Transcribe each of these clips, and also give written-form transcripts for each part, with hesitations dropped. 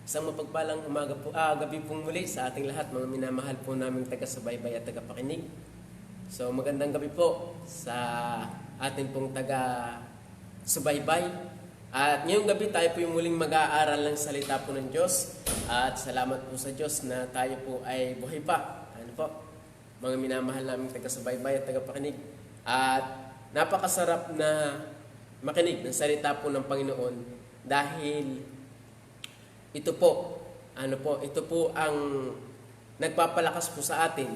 Isang mapagpalang gabi pong muli sa ating lahat, mga minamahal po naming taga-subaybay at taga-pakinig. So magandang gabi po sa ating pong taga-subaybay. At ngayong gabi tayo po yung muling mag-aaral ng salita po ng Diyos. At salamat po sa Diyos na tayo po ay buhay pa. Ano po? Mga minamahal naming taga-subaybay at taga-pakinig. At napakasarap na makinig ng salita po ng Panginoon dahil ito po ang nagpapalakas po sa atin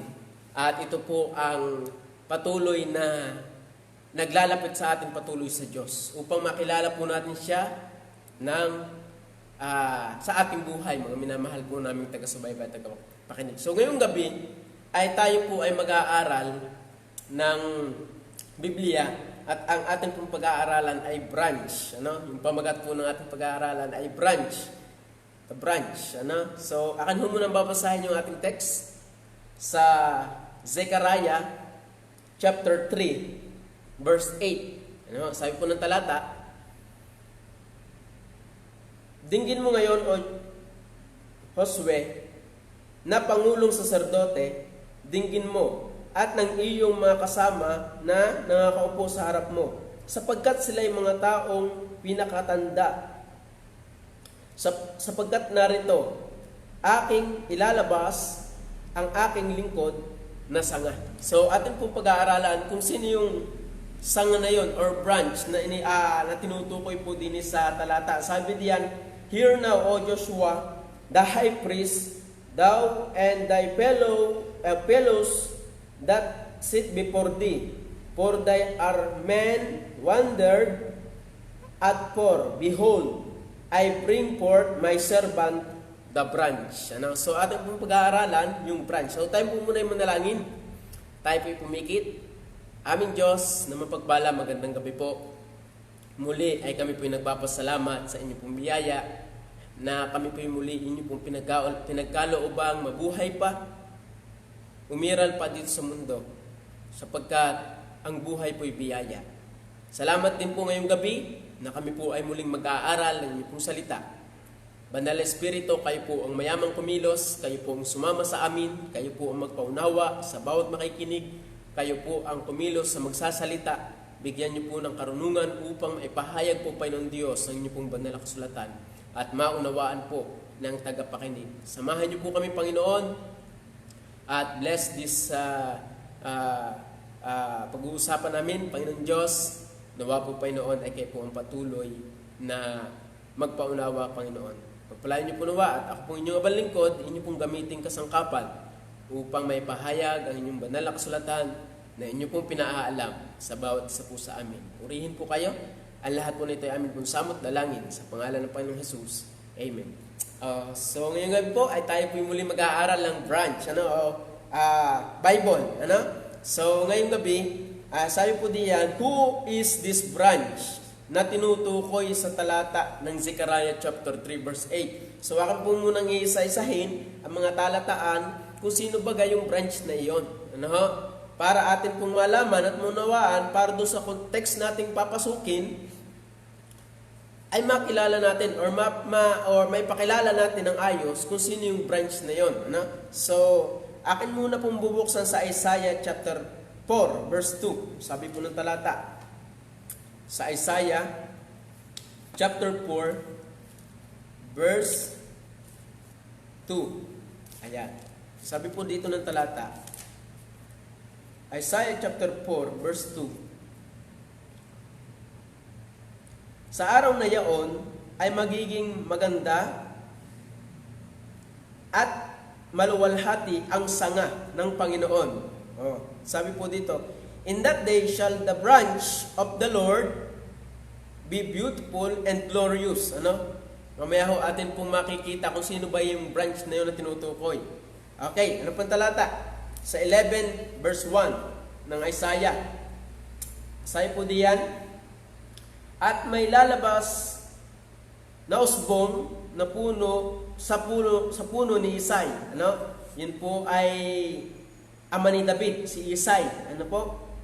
at ito po ang patuloy na naglalapit sa atin patuloy sa Diyos upang makilala po natin siya sa ating buhay, mga minamahal po naming taga-subaybay at taga-pakinig. So ngayong gabi ay tayo po ay mag-aaral ng Biblia at ang ating pong pag-aaralan ay branch. Yung pamagat po ng ating pag-aaralan ay branch. So, akan muna babasahin yung ating text sa Zechariah chapter 3 verse 8. Sabi po ng talata, dinggin mo ngayon, O Josue, na pangulong saserdote, dinggin mo, at ng iyong mga kasama na nangakaupo sa harap mo, sapagkat sila'y mga taong pinakatanda. Sapagkat narito, aking ilalabas ang aking lingkod na sanga. So, atin pong pag-aaralan kung sino yung sanga na yon or branch na tinutukoy po din sa talata. Sabi diyan, hear now, O Joshua, the high priest, thou and thy fellows that sit before thee, for they are men wandered at for, behold, I bring forth my servant, the branch. So ating pong pag-aaralan, yung branch. So tayo po muna yung manalangin. Tayo po yung pumikit. Aming Diyos na mapagpala, magandang gabi po. Muli ay kami po yung nagpapasalamat sa inyo pong biyaya na kami po yung muli inyo pong pinagkaloobang mabuhay pa, umiral pa dito sa mundo sapagkat ang buhay po'y biyaya. Salamat din po ngayong gabi na kami po ay muling mag-aaral ng inyong pong salita. Banal na Espiritu, kayo po ang mayamang kumilos, kayo po ang sumama sa amin, kayo po ang magpaunawa sa bawat makikinig, kayo po ang kumilos sa magsasalita, bigyan niyo po ng karunungan upang maipahayag po pa ng Diyos ang inyong pong banal na kasulatan at maunawaan po ng tagapakinig. Samahan niyo po kami, Panginoon, at bless this pag-uusapan namin, Panginoon Diyos. Nawa po, Panginoon, ay kayo po ang patuloy na magpaunawa, Panginoon. Pagpalain niyo po nawa at ako po inyong abal lingkod, inyo pong gamitin kasangkapan upang may pahayag ang inyong banal na kasulatan na inyo pong pinaaalam sa bawat isa po sa amin. Purihin po kayo. Ang lahat po nito ay amin pong samot dalangin sa pangalan ng Panginoong Jesus. Amen. So ngayong gabi po ay tayo po muli mag-aaral ng branch, Bible. So ngayong gabi, sabi po diyan, who is this branch na tinutukoy sa talata ng Zechariah chapter 3 verse 8. So akan po munang iisa-isahin ang mga talataan kung sino ba yung branch na iyon. Para atin pong malaman at munawaan, para doon sa context nating papasukin, ay makilala natin or may pakilala natin ng ayos kung sino yung branch na iyon. So, akin muna pong bubuksan sa Isaiah chapter 4, verse 2. Sabi po ng talata. Sa Isaiah, chapter 4, verse 2. Ayan. Sabi po dito ng talata. Isaiah chapter 4, verse 2. Sa araw na yaon ay magiging maganda at maluwalhati ang sanga ng Panginoon. Sabi po dito, in that day shall the branch of the Lord be beautiful and glorious. Mamaya ho atin pong makikita kung sino ba yung branch na yun na tinutukoy. Okay, ano pang talata? Sa 11 verse 1 ng Isaiah. Sabi po diyan, at may lalabas na usbong na puno sa puno ni Isay. Yun po ay ama ni David, si Isay.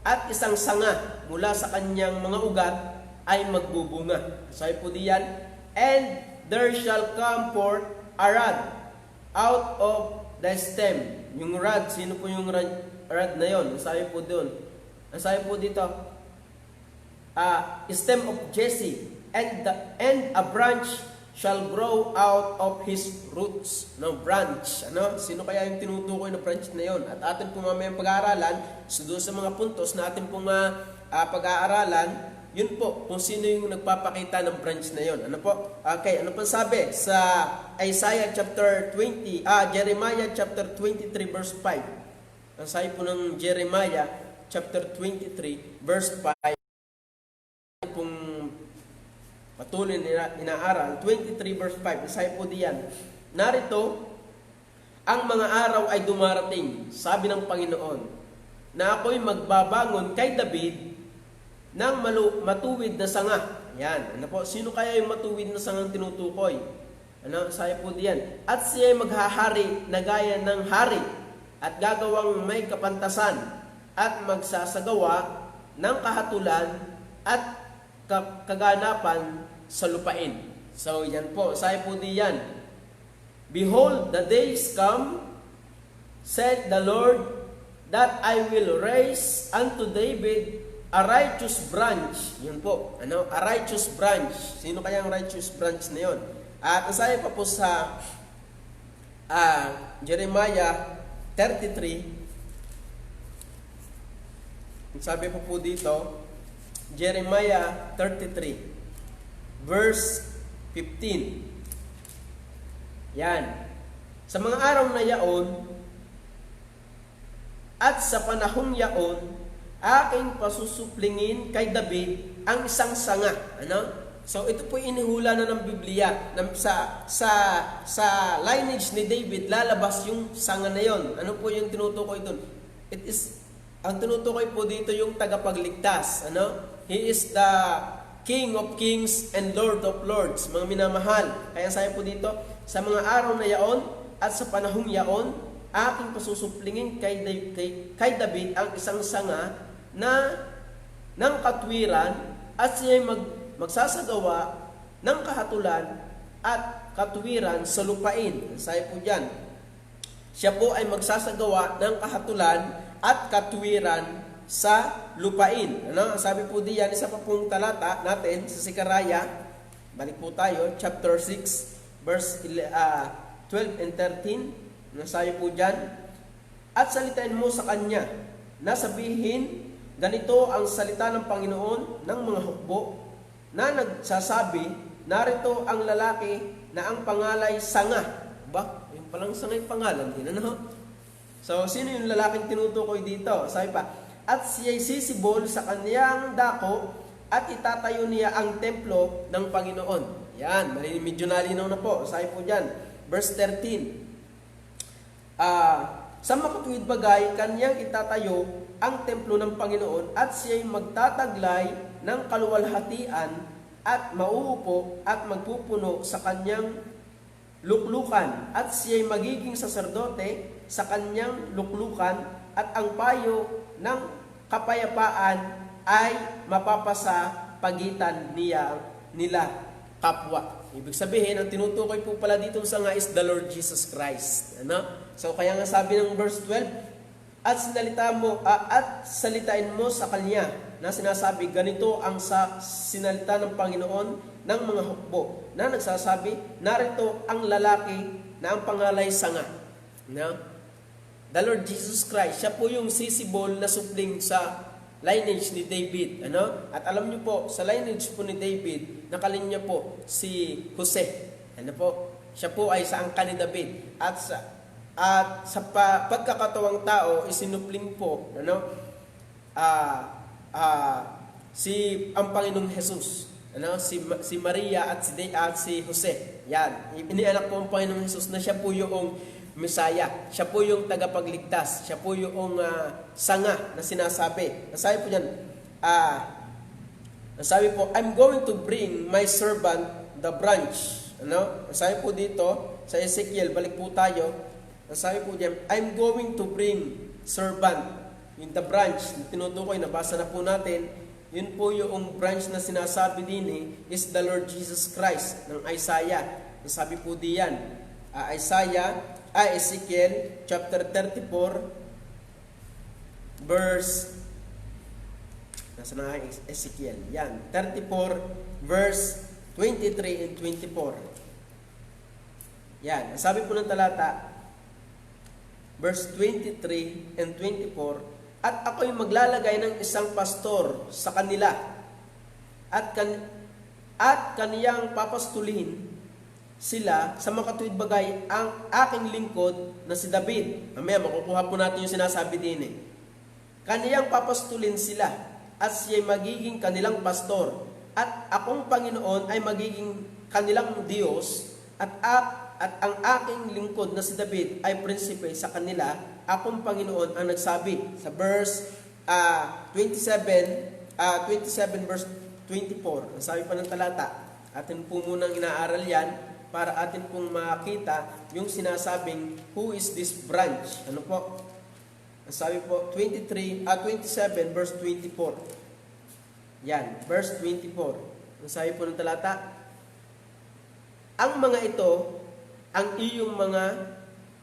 At isang sanga mula sa kanyang mga ugat ay magbubunga. Sabi po diyan, and there shall come forth a rod out of the stem. Yung rod, sino po yung rod na yon? Sabi po doon. Sabi po dito, stem of Jesse, and a branch shall grow out of his roots. No, branch. Ano? Sino kaya yung tinutukoy na branch na yon? At atin po mamayang pag-aaralan, so doon sa mga puntos na atin pong pag-aaralan, yun po, kung sino yung nagpapakita ng branch na yon. Ano po? Okay, ano pang sabi? Sa Isaiah chapter 20, Jeremiah chapter 23 verse 5. Ang sabi po ng Jeremiah chapter 23 verse 5, pong patuloy na inaaral, 23 verse 5, sabi po diyan, narito, ang mga araw ay dumarating, sabi ng Panginoon, na ako'y magbabangon kay David ng matuwid na sanga. Yan. Ano po? Sino kaya yung matuwid na sangang tinutukoy? Ano? Sabi po diyan. At siya ay maghahari na gaya ng hari at gagawang may kapantasan at magsasagawa ng kahatulan at kaganapan sa lupain. So, yan po. Sabi po diyan. Behold, the days come, said the Lord, that I will raise unto David a righteous branch. Yun po. Ano? A righteous branch. Sino kaya ang righteous branch na yun? At sabi pa po sa Jeremiah 33, sabi po dito, Jeremiah 33, verse 15. Yan. Sa mga araw na yaon, at sa panahong yaon, aking pasusuplingin kay David ang isang sanga. Ano? So ito po inihula na ng Biblia na sa lineage ni David lalabas yung sanga na yon. Ano po yung tinutukoy doon? Ang tinutukoy po dito yung tagapagligtas. Ano? He is the King of Kings and Lord of Lords. Mga minamahal. Kaya sabi po dito, sa mga araw na yaon at sa panahong yaon, aking pasusuplingin kay David ang isang sanga na ng katwiran at siya magsasagawa ng kahatulan at katwiran sa lupain. Sabi po dyan, siya po ay magsasagawa ng kahatulan at katwiran sa lupain. Ano? Sabi po diyan, isa pa pong talata natin sa Sikaraya, balik po tayo, chapter 6, verse 12 and 13. Sabi po dyan, at salitain mo sa kanya na sabihin, ganito ang salita ng Panginoon ng mga hukbo na nagsasabi, narito ang lalaki na ang pangalay sanga. Ba? Yung palang sangay pangalan din, ano? So, sino yung lalaking tinutukoy dito? Sabi pa, at siya'y sisibol sa kaniyang dako at itatayo niya ang templo ng Panginoon. Yan, medyo nalinaw na po. Sabi po dyan, verse 13. Sa makatuwid bagay, kanyang itatayo ang templo ng Panginoon at siya'y magtataglay ng kaluwalhatian at mauupo at magpupuno sa kanyang luklukan at siya'y magiging saserdote sa kanyang luklukan at ang payo ng kapayapaan ay mapapasa pagitan nila kapwa. Ibig sabihin, ang tinutukoy po pala dito sa nga is the Lord Jesus Christ. Ano? So, kaya nga sabi ng verse 12, at salitain mo sa kanya na sinasabi, ganito ang sinalita ng Panginoon ng mga hukbo na nagsasabi, narito ang lalaki na ang pangalay sanga. No? The Lord Jesus Christ, siya po yung sisibol na supling sa lineage ni David. Ano? At alam niyo po, sa lineage po ni David, nakalinya po si Jose. Ano po? Siya po ay sa angka ni David. At sa pagkakatawang tao, isinupling po, ano? Ang Panginoong Jesus. Ano? Si Maria at si Jose. Yan. Inianak po ang Panginoong Jesus na siya po yung Messiah. Siya po yung tagapagligtas. Siya po yung sanga na sinasabi. Nasabi po dyan, nasabi po, I'm going to bring my servant the branch. Ano? Nasabi po dito, sa Ezekiel, balik po tayo. Nasabi po dyan, I'm going to bring servant. Yung the branch, tinutukoy, nabasa na po natin, yun po yung branch na sinasabi din is the Lord Jesus Christ ng Isaiah. Sabi po diyan, Ezekiel chapter 34 verse, nasa na Ezekiel? Yan, 34 verse 23 and 24. Yan, sabi po ng talata, verse 23 and 24, at ako'y maglalagay ng isang pastor sa kanila at kaniyang papastulin sila sa makatuwid bagay ang aking lingkod na si David. Mamaya makukuha po natin yung sinasabi din Kaniyang papastulin sila at siya'y magiging kanilang pastor at akong Panginoon ay magiging kanilang Diyos at ang aking lingkod na si David ay prinsipe sa kanila. Akong Panginoon ang nagsabi. Sa verse 27 verse 24. Ang sabi pa ng talata. Atin po munang inaaral yan para atin pong makita yung sinasabing who is this branch. Ano po? Ang sabi po 27 verse 24. Yan, verse 24. Ang sabi po ng talata, ang mga ito ang iyong mga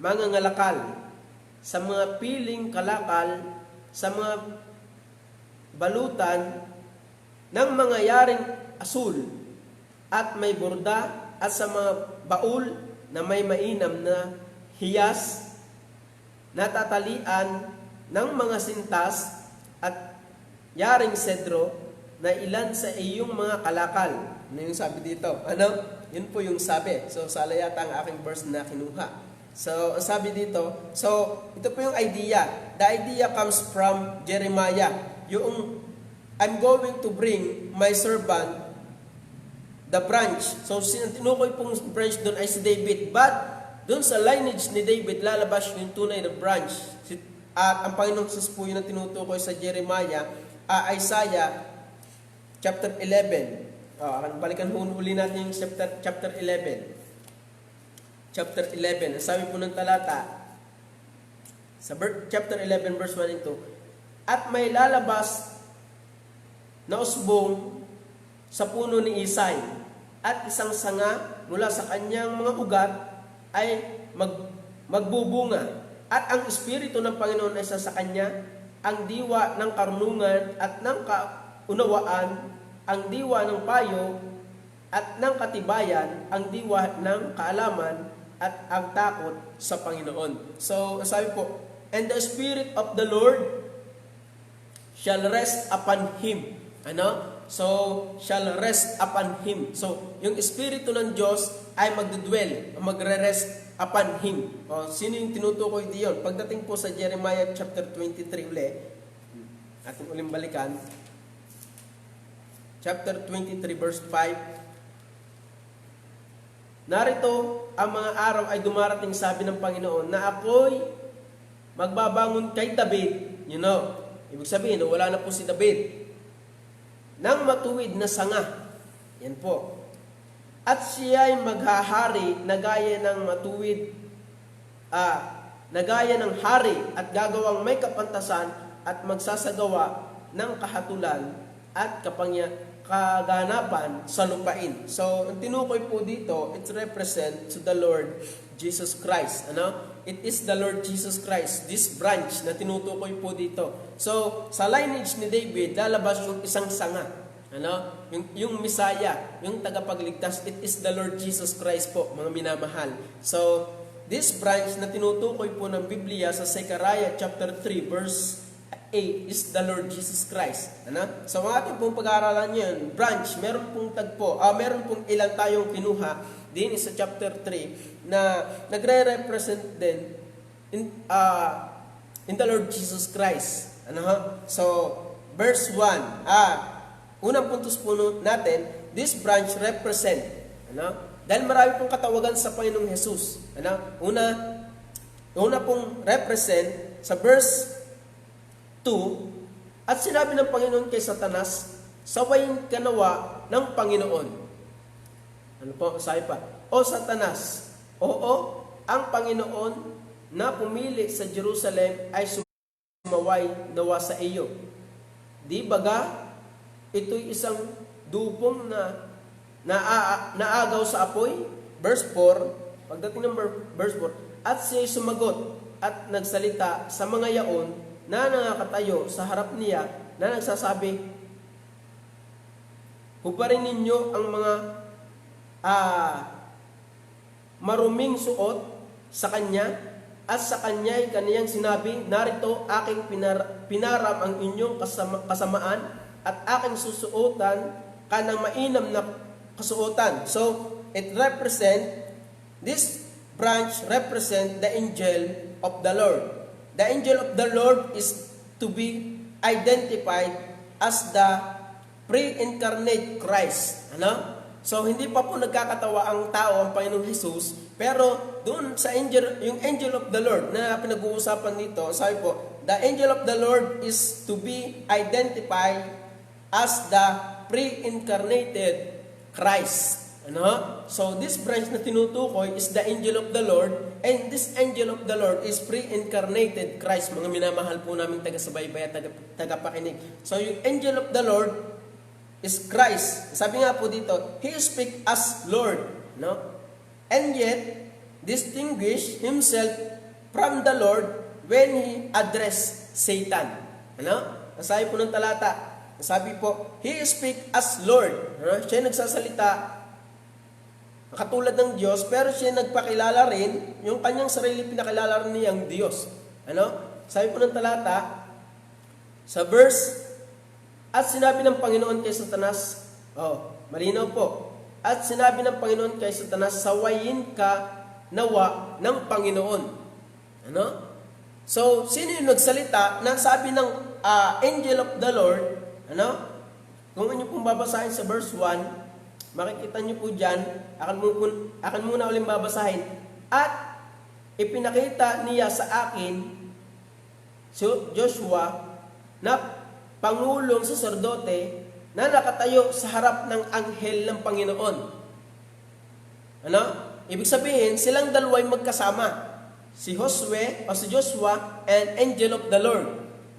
ngalakal sa mga piling kalakal, sa mga balutan ng mga yaring asul at may borda at sa mga baul na may mainam na hiyas, natatalian ng mga sintas at yaring sedro na ilan sa iyong mga kalakal. Ano yung sabi dito? Ano? Yun po yung sabi. So, sala yata ang aking verse na kinuha. So, sabi dito, ito po yung idea. The idea comes from Jeremiah. Yung, I'm going to bring my servant, the branch. So, tinukoy pong branch doon ay si David. But, doon sa lineage ni David, lalabas yung tunay na branch. At ang Panginoon Jesus po yun ang tinutukoy sa Jeremiah, Isaiah, chapter 11. Balikan uli natin yung chapter 11. Chapter 11, ang sabi po ng talata, sa chapter 11, verse 1 and 2, at may lalabas na usbong sa puno ni Isay, at isang sanga mula sa kanyang mga ugat ay magbubunga, at ang Espiritu ng Panginoon ay sa kanya, ang diwa ng karunungan at ng kaunawaan, ang diwa ng payo at ng katibayan, ang diwa ng kaalaman, at ang takot sa Panginoon. So, sabi po, and the Spirit of the Lord shall rest upon him. Ano? So, shall rest upon him. So, yung Espiritu ng Diyos ay magdudwell, magre-rest upon him. O, sino yung tinutukoy diyon? Pagdating po sa Jeremiah chapter 23 uli, ating uling balikan, chapter 23 verse 5, narito, ang mga araw ay dumarating, sabi ng Panginoon, na ako'y magbabangon kay David. You know, ibig sabihin, wala na po si David. Nang matuwid na sanga. Yan po. At siya'y maghahari na gaya ng matuwid, na gaya ng hari at gagawang may kapantasan at magsasagawa ng kahatulan at kaganapan sa lupain. So, ang tinukoy po dito, it represent to the Lord Jesus Christ. Ano? It is the Lord Jesus Christ, this branch na tinutukoy po dito. So, sa lineage ni David, lalabas yung isang sanga. Ano? Yung Messiah, yung tagapagligtas, it is the Lord Jesus Christ po, mga minamahal. So, this branch na tinutukoy po ng Biblia sa Zechariah chapter 3 verse 8 is the Lord Jesus Christ. Ano? So, ang ating pong pag-aaralan yan, branch, meron pong tagpo, meron pong ilang tayong kinuha din sa chapter 3 na nagre-represent din in the Lord Jesus Christ. Ano? So, verse 1, unang puntos po natin, this branch represent. Ano? Dahil marami pong katawagan sa Panginoong Jesus. Ano? Una pong represent sa verse 2, at sinabi ng Panginoon kay Satanas, sawayin ka nawa ng Panginoon. Ano po? Sabi pa, O Satanas, oo, ang Panginoon na pumili sa Jerusalem ay sumaway nawa sa iyo. Di baga, ito'y isang dupong na naagaw sa apoy. Verse 4, pagdating ng verse 4, at siya'y sumagot at nagsalita sa mga yaon na nakatayo sa harap niya na nagsasabi, hubarin ninyo ang mga maruming suot sa kanya, at sa kanya'y kaniyang sinabi, narito aking pinaram ang inyong kasamaan at aking susuotan ka ng mainam na kasuotan. So, this branch represent the angel of the Lord. The angel of the Lord is to be identified as the pre-incarnate Christ. Ano? So, hindi pa po nagkakatawa ang tao, ang Panginoong Jesus, pero doon sa yung angel of the Lord na pinag-uusapan dito, sabi po, the angel of the Lord is to be identified as the pre-incarnated Christ. Ano? So, this branch na tinutukoy is the angel of the Lord, and this angel of the Lord is pre-incarnated Christ, mga minamahal po namin taga-subaybay at taga-pakinig. So, yung angel of the Lord is Christ. Sabi nga po dito, He speaks as Lord, no? And yet, distinguish Himself from the Lord when He addressed Satan. Ano? Sabi po ng talata, sabi po, He speaks as Lord. Ano? Siya nagsasalita katulad ng Diyos, pero siya nagpakilala rin, yung kanyang sarili pinakilala rin niyang Diyos. Ano? Sabi po ng talata, sa verse, at sinabi ng Panginoon kay Satanas, malinaw po, at sinabi ng Panginoon kay Satanas, sawayin ka nawa ng Panginoon. Ano? So, sino yung nagsalita na sabi ng angel of the Lord, ano? Kung inyo pong babasahin sa verse 1, makikita nyo po dyan, akan muna ulit babasahin, at ipinakita niya sa akin, so Joshua, na pangulong saserdote na nakatayo sa harap ng anghel ng Panginoon. Ano? Ibig sabihin, silang dalawa'y magkasama. Si Joshua and angel of the Lord.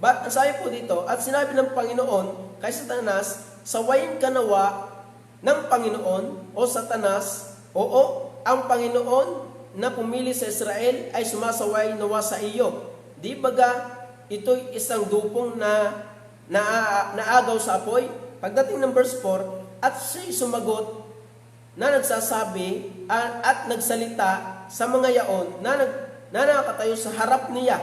But ang sabi po dito, at sinabi ng Panginoon kay Satanas, sawayin ka nawa ng Panginoon o Satanas, oo, ang Panginoon na pumili sa Israel ay sumasaway nawa sa iyo. Di baga, ito'y isang dupong na naagaw sa apoy. Pagdating ng verse 4, at siya'y sumagot na nagsasabi at nagsalita sa mga yaon na nakatayo sa harap niya,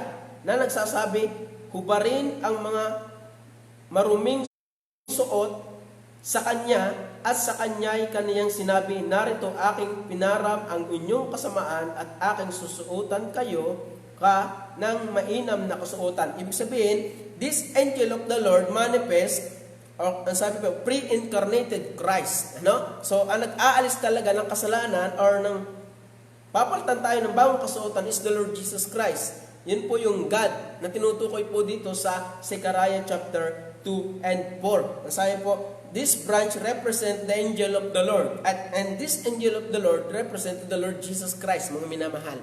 na nagsasabi, hubarin ang mga maruming suot sa kanya, at sa kanya'y kaniyang sinabi, narito aking pinaram ang inyong kasamaan at aking susuotan kayo ka ng mainam na kasuotan. Ibig sabihin, this angel of the Lord manifest, or ang sabi ko, pre-incarnated Christ. Ano? So, ang nag-aalis talaga ng kasalanan or ng papalitan tayo ng bagong kasuotan is the Lord Jesus Christ. Yun po yung God na tinutukoy po dito sa Zechariah chapter 2 and 4. Ang sabi po, this branch represent the angel of the Lord, and this angel of the Lord represent the Lord Jesus Christ, mga minamahal.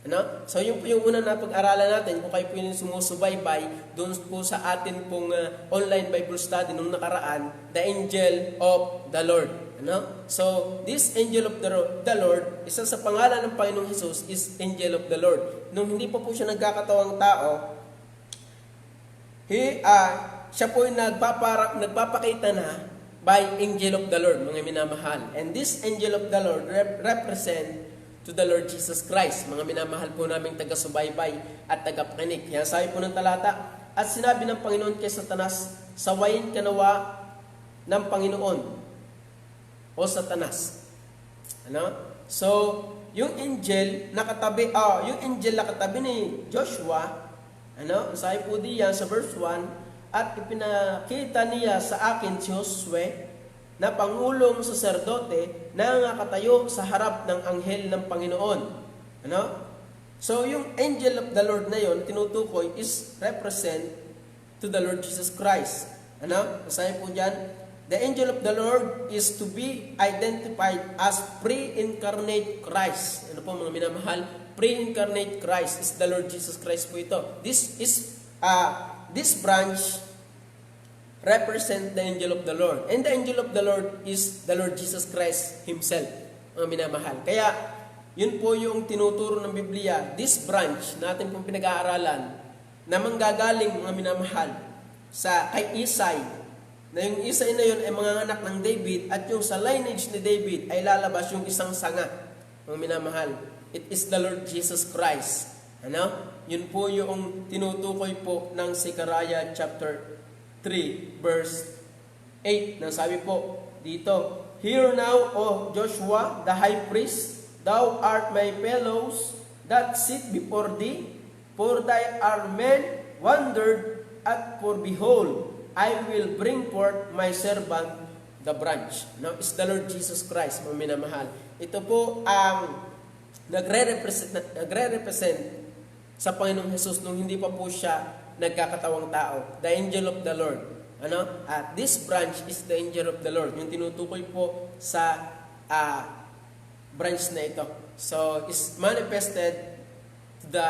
Ano? So yun po yung unang napag-aralan natin. Kung kayo po yung sumusubaybay doon po sa atin pong online Bible study nung nakaraan, the angel of the Lord. Ano? So this angel of the Lord, isa sa pangalan ng Panginoong Jesus is angel of the Lord. Nung hindi pa po siya nagkakatawang tao, siya po yung nagpapakita na by angel of the Lord, mga minamahal. And this angel of the Lord represent to the Lord Jesus Christ, mga minamahal po naming taga-subaybay at taga-pakinig. Yan sabi po ng talata, at sinabi ng Panginoon kay Satanas, sawayin ka nawa ng Panginoon o Satanas. Ano? So, yung angel nakatabi ni Joshua, ano? Sabi po diyan sa verse 1, at ipinakita niya sa akin si Josue na pangulong saserdote na nakatayo sa harap ng anghel ng Panginoon. Ano? So, yung angel of the Lord na yon, tinutukoy, is represent to the Lord Jesus Christ. Ano? Sabi po dyan, the angel of the Lord is to be identified as pre-incarnate Christ. Ano po mga minamahal? Pre-incarnate Christ is the Lord Jesus Christ po ito. This branch represent the angel of the Lord. And the angel of the Lord is the Lord Jesus Christ Himself, mga minamahal. Kaya, yun po yung tinuturo ng Biblia, this branch natin pong pinag-aaralan, na manggagaling, mga minamahal, sa kay Isai, na yung Isai na yun ay mga anak ng David, at yung sa lineage ni David ay lalabas yung isang sanga, mga minamahal. It is the Lord Jesus Christ. Ano? Yun po yung tinutukoy po ng Zechariah chapter 3 verse 8 na sabi po dito, Hear now, O Joshua, the high priest, thou art my fellows that sit before thee, for thy are men wandered, at for behold, I will bring forth my servant, the branch. Now, is the Lord Jesus Christ, mga minamahal. Ito po ang nagre-represent sa Panginoong Jesus nung hindi pa po siya nagkakatawang tao, the angel of the Lord. Ano? At this branch is the angel of the Lord. Yung tinutukoy po sa branch na ito. So, is manifested to the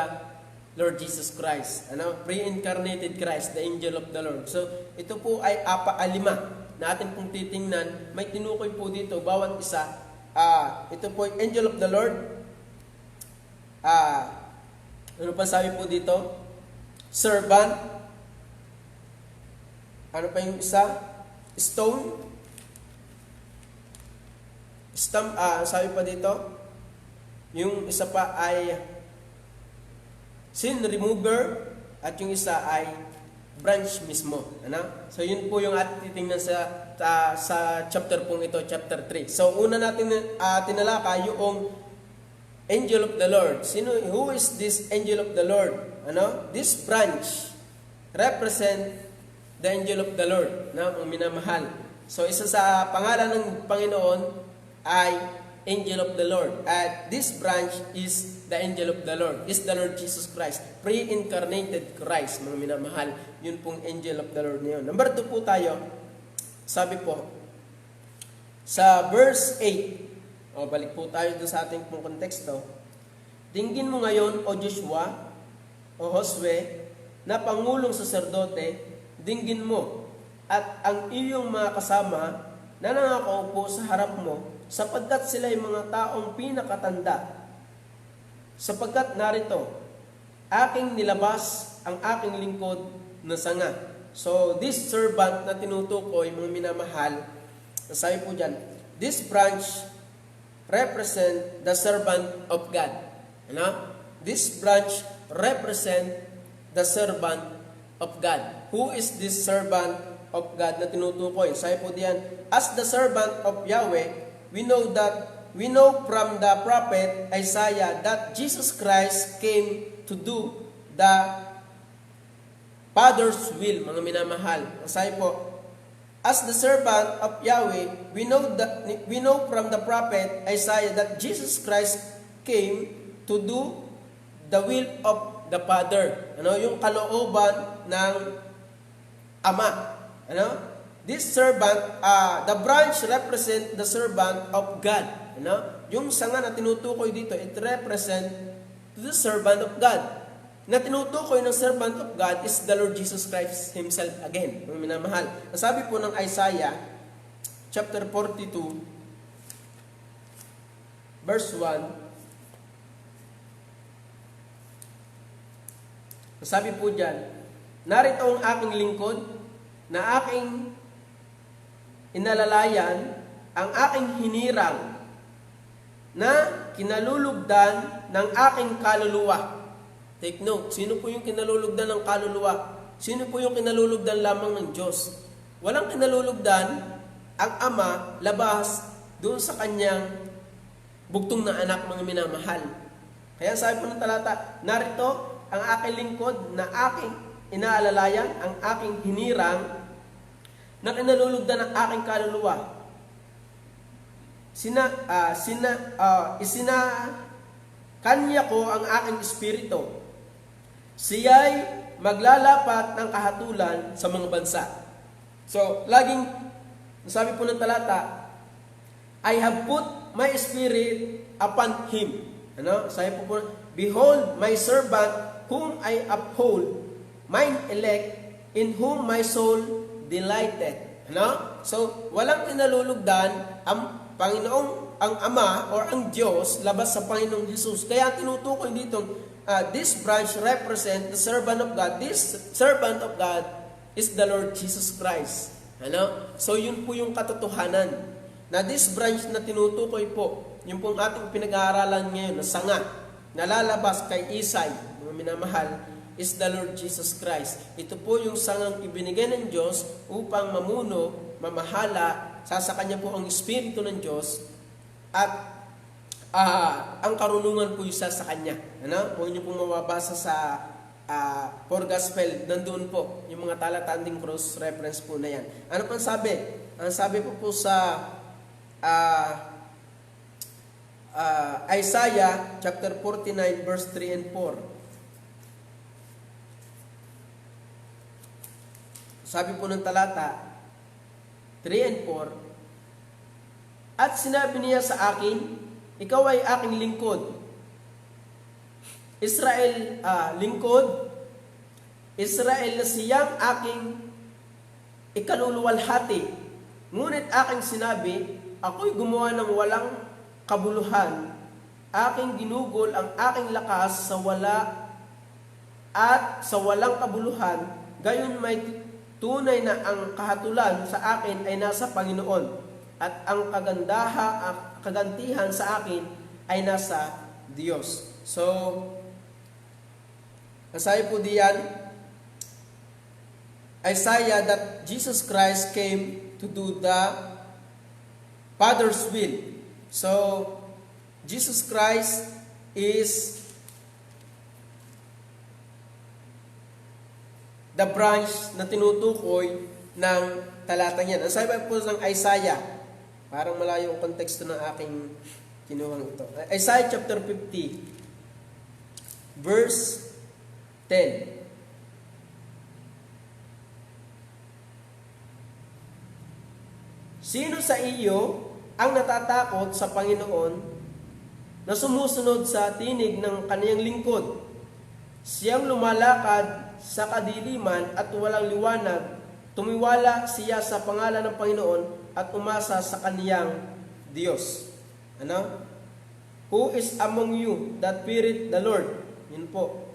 Lord Jesus Christ. Ano? Pre-incarnated Christ, the angel of the Lord. So, ito po ay lima na atin pong titingnan. May tinukoy po dito, bawat isa. Ito po ay angel of the Lord. Ano pa sabi po dito? Servant. Ano pa yung isa? Stone. Sabi pa dito, yung isa pa ay sin remover, at yung isa ay branch mismo. Ano? So yun po yung ating titingnan sa chapter pong ito, chapter 3. So una natin tinalaka yung angel of the Lord. Who is this angel of the Lord? Ano? This branch represent the angel of the Lord, na ang minamahal. So isa sa pangalan ng Panginoon ay angel of the Lord. At this branch is the angel of the Lord. Is the Lord Jesus Christ, pre-incarnated Christ, mga minamahal. Yun pong angel of the Lord na yun. Number 2 po tayo. Sabi po sa verse 8. Balik po tayo dun sa ating pong konteksto. Dinggin mo ngayon, O Joshua, O Josue, na pangulong saserdote, dinggin mo, at ang iyong mga kasama na nangakaupo sa harap mo, sapagkat sila ay mga taong pinakatanda. Sapagkat narito, aking nilabas ang aking lingkod na sanga. So, this servant na tinutukoy, mga minamahal, sabi po dyan, this branch represent the servant of God. Ano? This branch represent the servant of God. Who is this servant of God na tinutukoy? Sabi po diyan, as the servant of Yahweh, we know from the prophet Isaiah that Jesus Christ came to do the Father's will, mga minamahal. Sabi po, as the servant of Yahweh, we know from the prophet Isaiah that Jesus Christ came to do the will of the Father. Ano, yung kalooban ng Ama. Ano? This servant, the branch represent the servant of God. Ano? Yung sanga na tinutukoy dito, it represent the servant of God. Na tinutukoy ng servant of God is the Lord Jesus Christ Himself again. Mga minamahal. Nasabi po ng Isaiah, chapter 42, verse 1, nasabi po dyan, narito ang aking lingkod, na aking inalalayan, ang aking hinirang, na kinalulugdan ng aking kaluluwa. Take note, sino po yung kinalulugdan ng kaluluwa? Sino po yung kinalulugdan lamang ng Diyos? Walang kinalulugdan ang Ama labas doon sa kanyang bugtong na anak, mga minamahal. Kaya sabi po ng talata, narito ang aking lingkod na aking inaalalayan, ang aking hinirang, na kinalulugdan ng aking kaluluwa. Kanya ko ang aking espiritu. Siya'y maglalapat ng kahatulan sa mga bansa. So, laging, sabi po ng talata, I have put my spirit upon him. Ano? Sabi po, behold, my servant whom I uphold, mine elect, in whom my soul delighted. Ano? So, walang kinalulugdan ang Panginoong, ang Ama or ang Diyos labas sa Panginoong Jesus. Kaya tinutukoy dito, this branch represent the servant of God. This servant of God is the Lord Jesus Christ. Ano? So, yun po yung katotohanan. Na this branch na tinutukoy po, yung pong ating pinag-aaralan ngayon na sanga, nalalabas kay Isay, mga minamahal, is the Lord Jesus Christ. Ito po yung sangang ibinigay ng Diyos upang mamuno, mamahala, sa Kanya po ang Espiritu ng Diyos at ang karunungan po isa sa Kanya. Ano? Kung inyo pong mababasa sa For Gospel, nandun po yung mga talatanding cross reference po na yan. Ano pang sabi? Ang sabi po sa Isaiah chapter 49 verse 3 and 4. Sabi po ng talata 3 and 4, at sinabi niya sa akin, ikaw ay aking lingkod. Israel, lingkod. Israel na siyang aking ikaluluwalhati. Ngunit aking sinabi, ako'y gumawa ng walang kabuluhan. Aking ginugol ang aking lakas sa wala at sa walang kabuluhan. Gayon may tunay na ang kahatulan sa akin ay nasa Panginoon at ang kagantihan sa akin ay nasa Diyos. So, nasabi po diyan, Isaiah, that Jesus Christ came to do the Father's will. So, Jesus Christ is the branch na tinutukoy ng talatang yan. Ang sabi po ng Isaiah, parang malayo ang konteksto ng aking kinuhang ito. Isaiah chapter 50, verse 10. Sino sa iyo ang natatakot sa Panginoon na sumusunod sa tinig ng kaniyang lingkod? Siyang lumalakad sa kadiliman at walang liwanag, tumiwala siya sa pangalan ng Panginoon at umasa sa kaniyang Diyos. Ano? Who is among you that feareth the Lord? Yun po.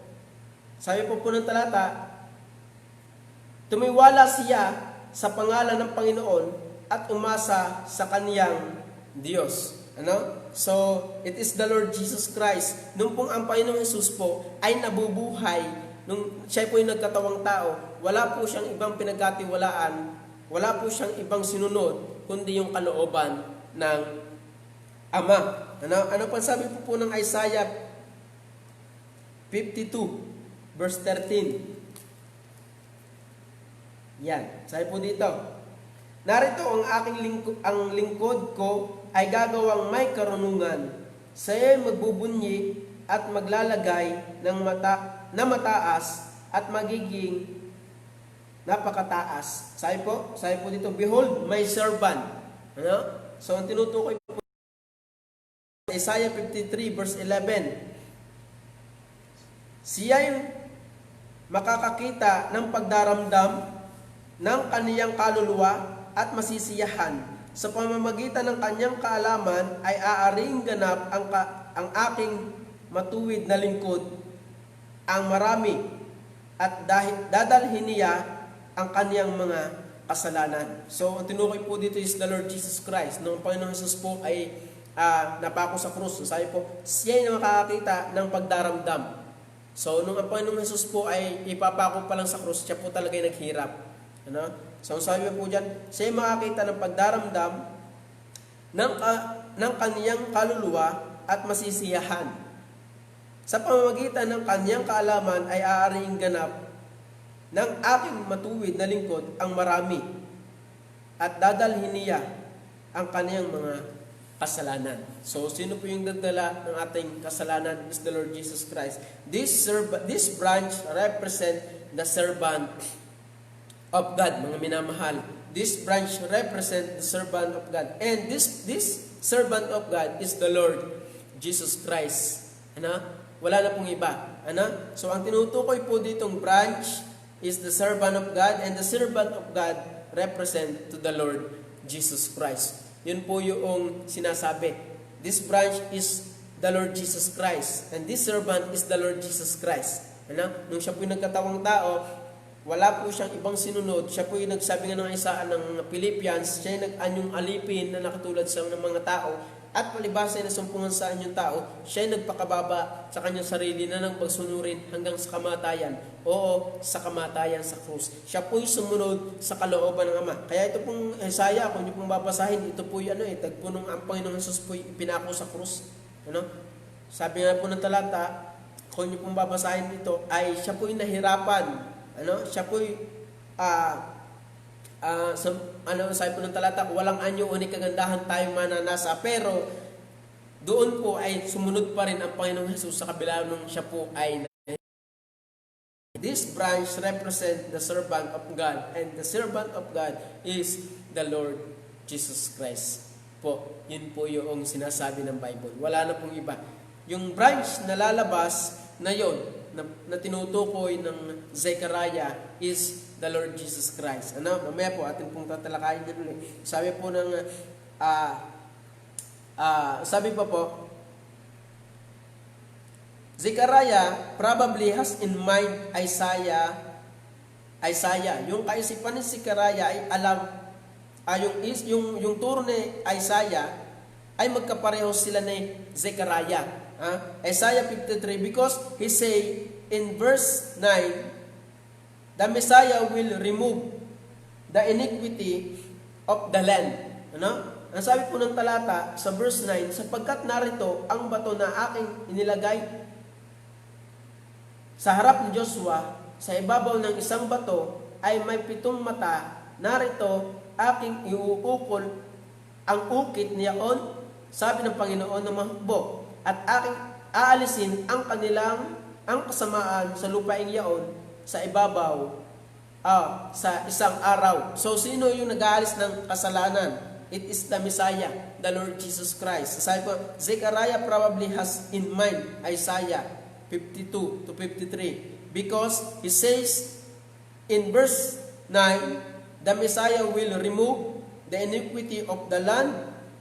Sabi po ng talata, tumiwala siya sa pangalan ng Panginoon at umasa sa kaniyang Diyos. Ano? So, it is the Lord Jesus Christ. Nung pong ang Panginoong Jesus po ay nabubuhay, nung siya po yung nagkatawang tao, wala po siyang ibang pinagkatiwalaan, wala po siyang ibang sinunod, kundi yung kalooban ng Ama. Ano pa sabi po ng Isaiah 52, verse 13? Yan, sabi po dito, narito ang lingkod ko ay gagawang may karunungan. Siya'y magbubunyi at maglalagay ng na mataas at magiging napakataas. Sabi po dito, behold, my servant. Ano? So, ang tinutukoy po Isaiah 53 verse 11. Siya'y makakakita ng pagdaramdam ng kaniyang kaluluwa at masisiyahan. Sa pamamagitan ng kanyang kaalaman ay aaring ganap ang aking matuwid na lingkod ang marami at dadalhin niya ang kaniyang mga kasalanan. So, ang tinukoy po dito is the Lord Jesus Christ. Nung Panginoon Jesus po ay napako sa krus, sabi po, siya ay makakakita ng pagdaramdam. So, nung ang Panginoon Jesus po ay ipapako pa lang sa krus, siya po talaga ay naghirap. Ano? So, sabi po dyan, siya ay makakita ng pagdaramdam ng kaniyang kaluluwa at masisiyahan. Sa pamamagitan ng kanyang kaalaman ay aariing ganap ng aking matuwid na lingkod ang marami at dadalhin niya ang kaniyang mga kasalanan. So, sino po yung dadala ng ating kasalanan? Is the Lord Jesus Christ. This branch represent the servant of God, mga minamahal. This branch represent the servant of God. And this servant of God is the Lord Jesus Christ. Ano? Wala na pong iba. Ano? So, ang tinutukoy po ditong branch is the servant of God, and the servant of God represent to the Lord Jesus Christ. Yun po yung sinasabi. This branch is the Lord Jesus Christ, and this servant is the Lord Jesus Christ. Ano? Nung siya po yung nagkatawang tao, wala po siyang ibang sinunod. Siya po yung nagsabi nga ng isa ng Philippians, siya yung nag-anyong alipin na nakatulad sa ng mga tao, at palibasa na sumpungan sa anyong tao, siya yung nagpakababa sa kanyang sarili na nang pagsunurin hanggang sa kamatayan. Oo, sa kamatayan sa krus. Siya po yung sumunod sa kalooban ng Ama. Kaya ito pong Isaiah, kung niyo pong babasahin, ito po yung tagpo nung ang Panginoong Jesus po pinako sa krus. Ano? Sabi nga po ng talata, kung niyo pong babasahin ito, ay siya po yung nahirapan. Ano? Siya po yung sabi po ng talata, walang anyo o ni kagandahan tayo mananasa, pero doon po ay sumunod pa rin ang Panginoong Jesus sa kabila nung siya po ay this branch represent the servant of God, and the servant of God is the Lord Jesus Christ. Po, yun po yung sinasabi ng Bible. Wala na pong iba. Yung branch na lalabas na yon na tinutukoy ng Zechariah is the Lord Jesus Christ. Ano? Mamaya po atin pong tatalakayin din ulit. Sabi po ng sabi pa po, Zechariah probably has in mind Isaiah. Yung kaisipan ni Zechariah ay alam, yung turo ni Isaiah ay magkapareho sila ni Zechariah. Isaiah 53, because he say in verse 9, the Messiah will remove the iniquity of the land. Ano? Ang sabi po ng talata sa verse 9, sapagkat narito ang bato na aking inilagay sa harap ni Joshua, sa ibabaw ng isang bato ay may 7 mata, narito aking iuukol ang ukit niyaon, sabi ng Panginoon na mahukbo, at aking aalisin ang kasamaan sa lupaing yaon sa ibabaw sa isang araw. So, sino yung nag-aalis ng kasalanan? It is the Messiah, the Lord Jesus Christ. Sabi po, Zechariah probably has in mind Isaiah 52 to 53 because he says in verse 9, the Messiah will remove the iniquity of the land.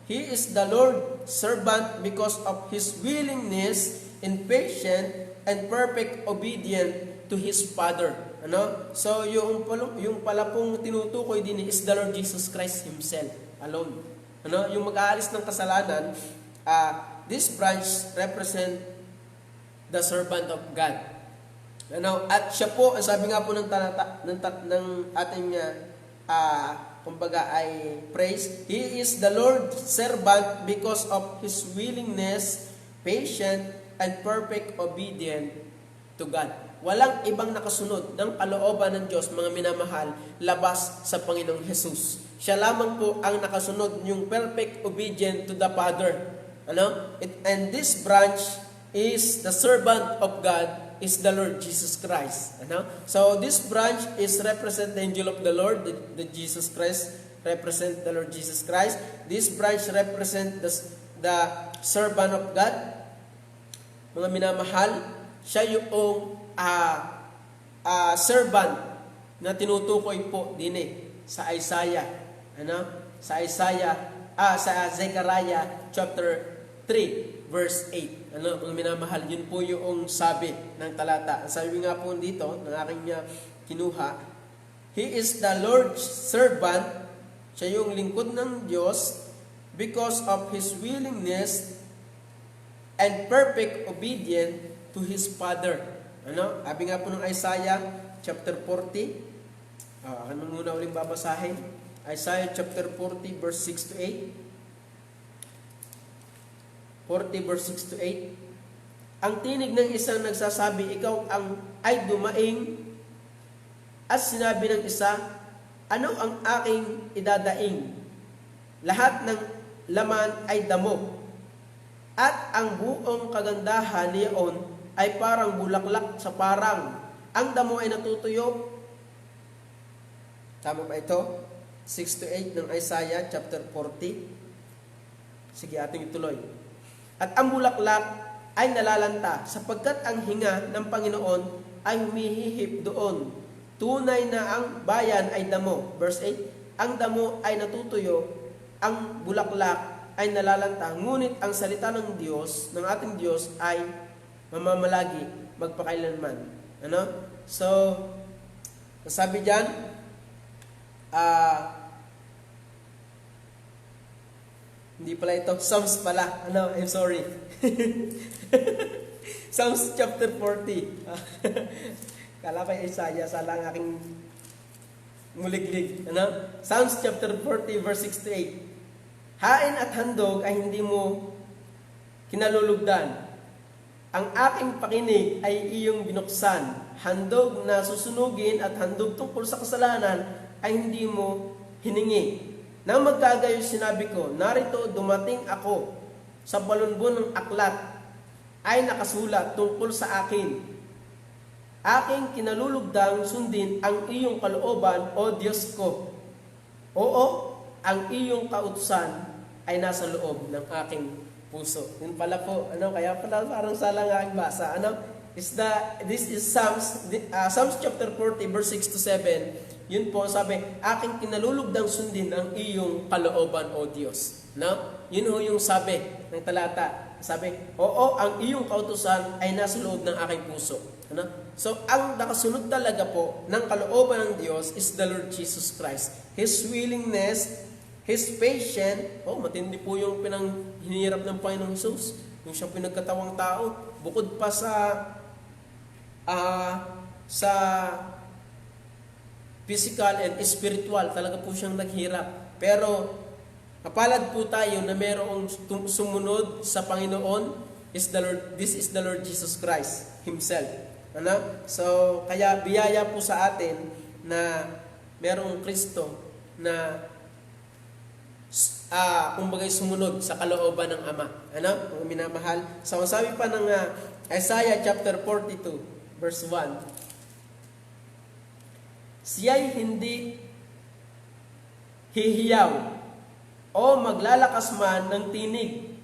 He is the Lord's servant because of His willingness and patient and perfect obedience to His Father. Ano? So, yung pala pong tinutukoy din is the Lord Jesus Christ Himself alone. Ano? Yung mag-aalis ng kasalanan, this branch represent the servant of God. Ano? At siya po, sabi nga po ng ating kumbaga ay praise, He is the Lord's servant because of His willingness, patient, and perfect obedience to God. Walang ibang nakasunod ng kalooban ng Diyos, mga minamahal, labas sa Panginoong Jesus. Siya lamang po ang nakasunod yung perfect obedience to the Father. Ano? And this branch is the servant of God, is the Lord Jesus Christ. Ano? So this branch is represent the angel of the Lord, the Jesus Christ represent the Lord Jesus Christ. This branch represent the servant of God. Mga minamahal, siya yung servant na tinutukoy po din sa Isaiah. Ano? Sa Zechariah chapter 3 verse 8. Ano, mga minamahal, yun po yung sabi ng talata. Sabi nga po dito, ng aking kinuha, He is the Lord's servant, siya yung lingkod ng Diyos, because of His willingness and perfect obedience to His Father. Ano? Sabi nga po ng Isaiah chapter 40, ano muna uling babasahin? Isaiah chapter 40 verse 6 to 8. 40 verse 6 to 8. Ang tinig ng isang nagsasabi, ikaw ay dumaing, at sinabi ng isa, ano ang aking idadaing? Lahat ng laman ay damo, at ang buong kagandahan niyaon ay parang bulaklak sa parang. Ang damo ay natutuyo. Tama ba ito? 6 to 8 ng Isaiah chapter 40. Sige, ating ituloy. At ang bulaklak ay nalalanta, sapagkat ang hinga ng Panginoon ay humihihip doon. Tunay na ang bayan ay damo. Verse 8, ang damo ay natutuyo, ang bulaklak ay nalalanta, ngunit ang salita ng Diyos, ng ating Diyos ay mamamalagi magpakailanman. Ano? So, sabi diyan, hindi pala ito, Psalms pala. Ano? I'm sorry. Psalms chapter 40. Kala pa Isaiah, sala ang aking muliglig. Ano? Psalms chapter 40 verse 6 to 8. Hain at handog ay hindi mo kinalulugdan. Ang aking pakinig ay iyong binuksan. Handog na susunugin at handog tungkol sa kasalanan ay hindi mo hiningi. Nang magkagayo sinabi ko, narito dumating ako sa balunbon ng aklat ay nakasulat tungkol sa akin. Aking kinalulugdang sundin ang iyong kalooban, O Diyos ko. Oo, ang iyong kautusan ay nasa loob ng aking puso. Yun pala po, kaya pala parang salang aking basa. This is Psalms chapter 40 verse 6 to 7. Yun po, sabi, aking kinalulugdang sundin ang iyong kalooban, O Diyos. Yun ho yung sabi ng talata. Sabi, oo, ang iyong kautusan ay nasa loob ng aking puso. So, ang nakasunod talaga po ng kalooban ng Diyos is the Lord Jesus Christ. His willingness, His patience, matindi po yung hinirap ng Panginoong Jesus. Yung siya pinagkatawang tao. Bukod pa sa physical and spiritual, talaga po siyang naghirap. Pero, kapalad po tayo na mayroong sumunod sa Panginoon, this is the Lord Jesus Christ Himself. So, kaya biyaya po sa atin na mayroong Kristo na kumbagay sumunod sa kalooban ng Ama. Mga minamahal. So, sabi pa ng Isaiah chapter 42, verse 1, siya'y hindi hihiyaw o maglalakas man ng tinig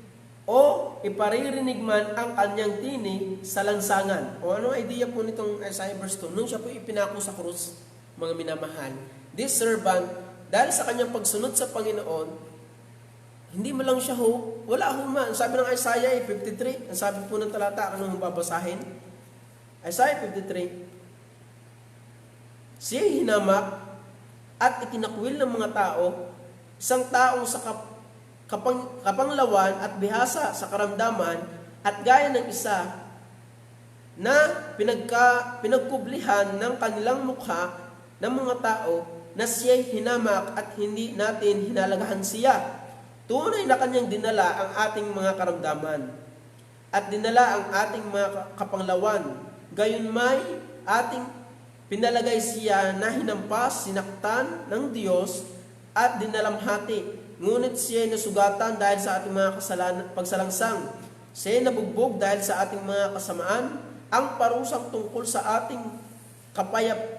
o iparirinig man ang kanyang tinig sa lansangan. O ano idea po nitong Isaiah verse 2? Nung siya po ipinako sa krus, mga minamahal, this servant, dahil sa kanyang pagsunod sa Panginoon, hindi mo lang siya wala man. Sabi ng Isaiah 53, ang sabi po ng talata, anong babasahin? Isaiah 53, siya'y hinamak at ikinakwil ng mga tao, isang taong sa kapanglawan at bihasa sa karamdaman at gaya ng isa na pinagkublihan ng kanilang mukha ng mga tao na siya'y hinamak at hindi natin hinalagahan siya. Tunay na kanyang dinala ang ating mga karamdaman at dinala ang ating mga kapanglawan. Gayon may ating pinalagay siya na hinampas, sinaktan ng Diyos at dinalamhati. Ngunit siya ay nasugatan dahil sa ating mga pagsalangsang. Siya ay nabugbog dahil sa ating mga kasamaan. Ang parusang tungkol sa ating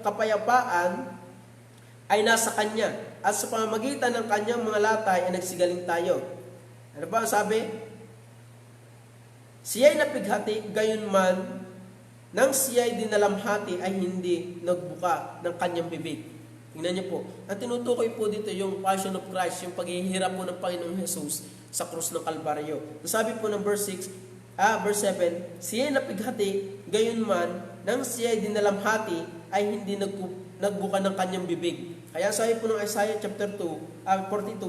kapayapaan ay nasa Kanya. At sa pamamagitan ng Kanyang mga latay ay nagsigaling tayo. Ano ba ang sabi? Siya ay napighati, gayon man, nang siya ay dinalamhati ay hindi nagbuka ng Kanyang bibig. Tingnan niyo po. Ang tinutukoy po dito yung Passion of Christ, yung paghihirap po ng Panginoong Jesus sa krus ng Kalbaryo. Sabi po ng verse 7, siya ay napighati, gayon man, nang siya ay dinalamhati ay hindi nagbuka ng Kanyang bibig. Kaya sabi po ng Isaiah chapter 42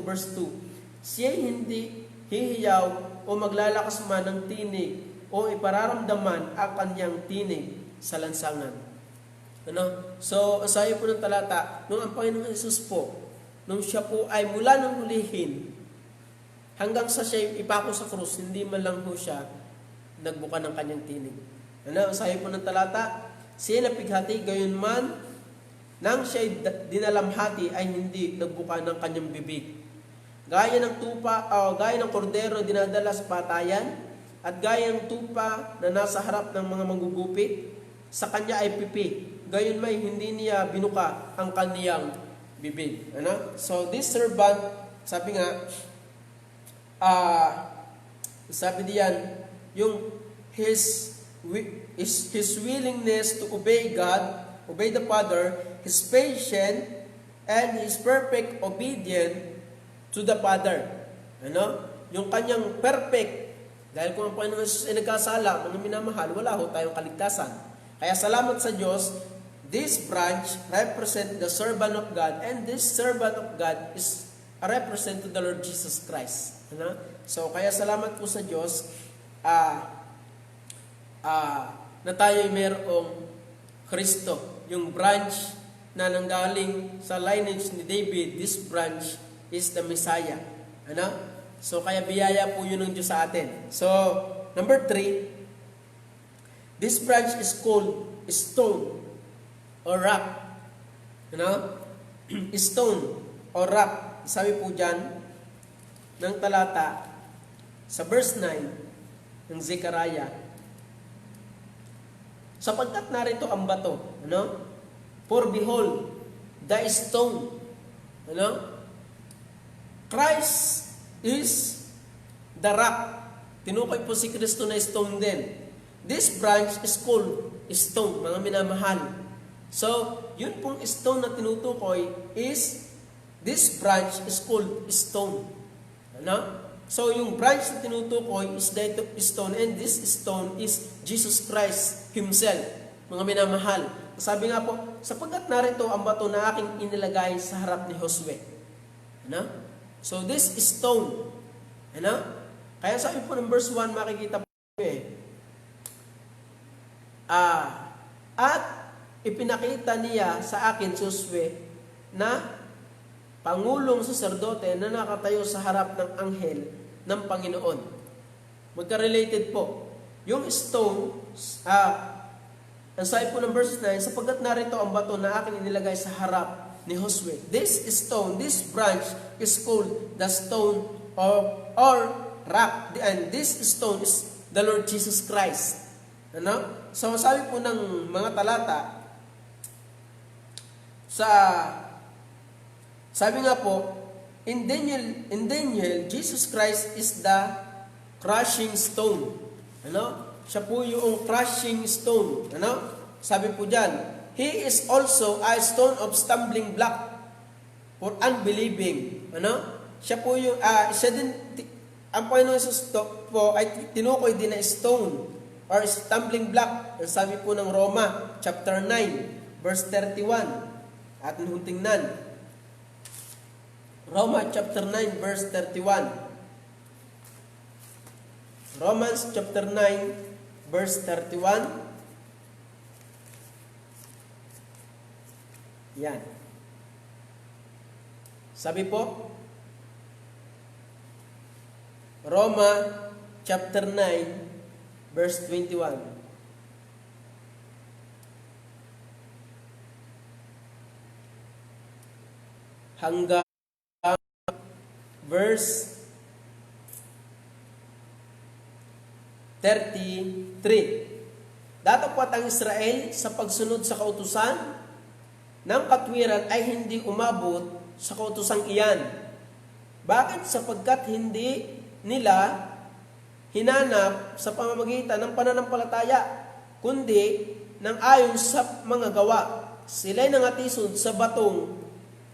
verse 2, siya ay hindi hihiyaw o maglalakas man ng tinig o ipararamdaman ang kanyang tinig sa lansangan. So, sabi po ng talata, nung ang Panginoong Jesus po, nung siya po ay mula nang hulihin, hanggang sa siya ipako sa krus, hindi man lang po siya nagbuka ng kanyang tinig. Sabi po ng talata, siya napighati, gayon man, nang siya dinalamhati ay hindi nagbuka ng kanyang bibig. Gaya ng kordero na dinadala sa patayan, at gaya ng tupa na nasa harap ng mga manggugupit, sa kanya ay pipi. Gayon may hindi niya binuka ang kaniyang bibig. So this servant, sabi nga, sabi diyan, yung his willingness to obey God, obey the Father, his patience, and He is perfect obedient to the Father. Ano? Yung kanyang perfect, dahil kung ang Panginoon Jesus ay nagkasala, mga minamahal, wala ho tayong kaligtasan. Kaya salamat sa Diyos, this branch represent the servant of God, and this servant of God is a represent to the Lord Jesus Christ. Ano? So, kaya salamat po sa Diyos na tayo'y mayroong Kristo. Yung branch na nanggaling sa lineage ni David, this branch is the Messiah. Ano? So, kaya biyaya po yun ng Diyos sa atin. So, number 3, this branch is called stone or rock. Ano? Stone or rock. Sabi po dyan ng talata sa verse 9 ng Zechariah, sapagkat narito ang bato, ano? For behold, the stone, ano? Christ is the rock. Tinukoy po si Kristo na stone din. This branch is called stone, mga minamahal. So, yun pong stone na tinutukoy is, this branch is called stone. Ano? So, yung branch na tinutukoy is that stone, and this stone is Jesus Christ Himself, mga minamahal. Sabi nga po, sapagkat narito ang bato na aking inilagay sa harap ni Josue. Ano? So, this stone. Ano? Kaya sabi po ng verse 1, makikita po at ipinakita niya sa akin, Josue, na pangulong saserdote na nakatayo sa harap ng anghel ng Panginoon. Magka-related po. Yung stone, ang sabi po ng verse 9, sapagkat narito ang bato na akin inilagay sa harap ni Josue. This stone, this branch is called the stone or rock. And this stone is the Lord Jesus Christ. Ano? So sabi po ng mga talata, sabi nga po, in Daniel, Jesus Christ is the crushing stone. Ano? Siya po yung crushing stone. Ano? Sabi po dyan, He is also a stone of stumbling block for unbelieving. Ano? Siya po yung, siya din, ang Panginoon Jesus po ay tinukoy din na stone or stumbling block. Ang sabi po ng Roma, chapter 9, verse 31. Atin hong tingnan. Roma chapter 9 verse 31. Romans chapter 9 verse 31. Yan. Sabi po, Roma chapter 9 verse 21. Hanggang verse 33. Datapwat ang Israel sa pagsunod sa kautusan ng katwiran ay hindi umabot sa kautusang iyan. Bakit? Sapagkat hindi nila hinanap sa pamamagitan ng pananampalataya, kundi ng ayon sa mga gawa. Sila'y nangatisod sa batong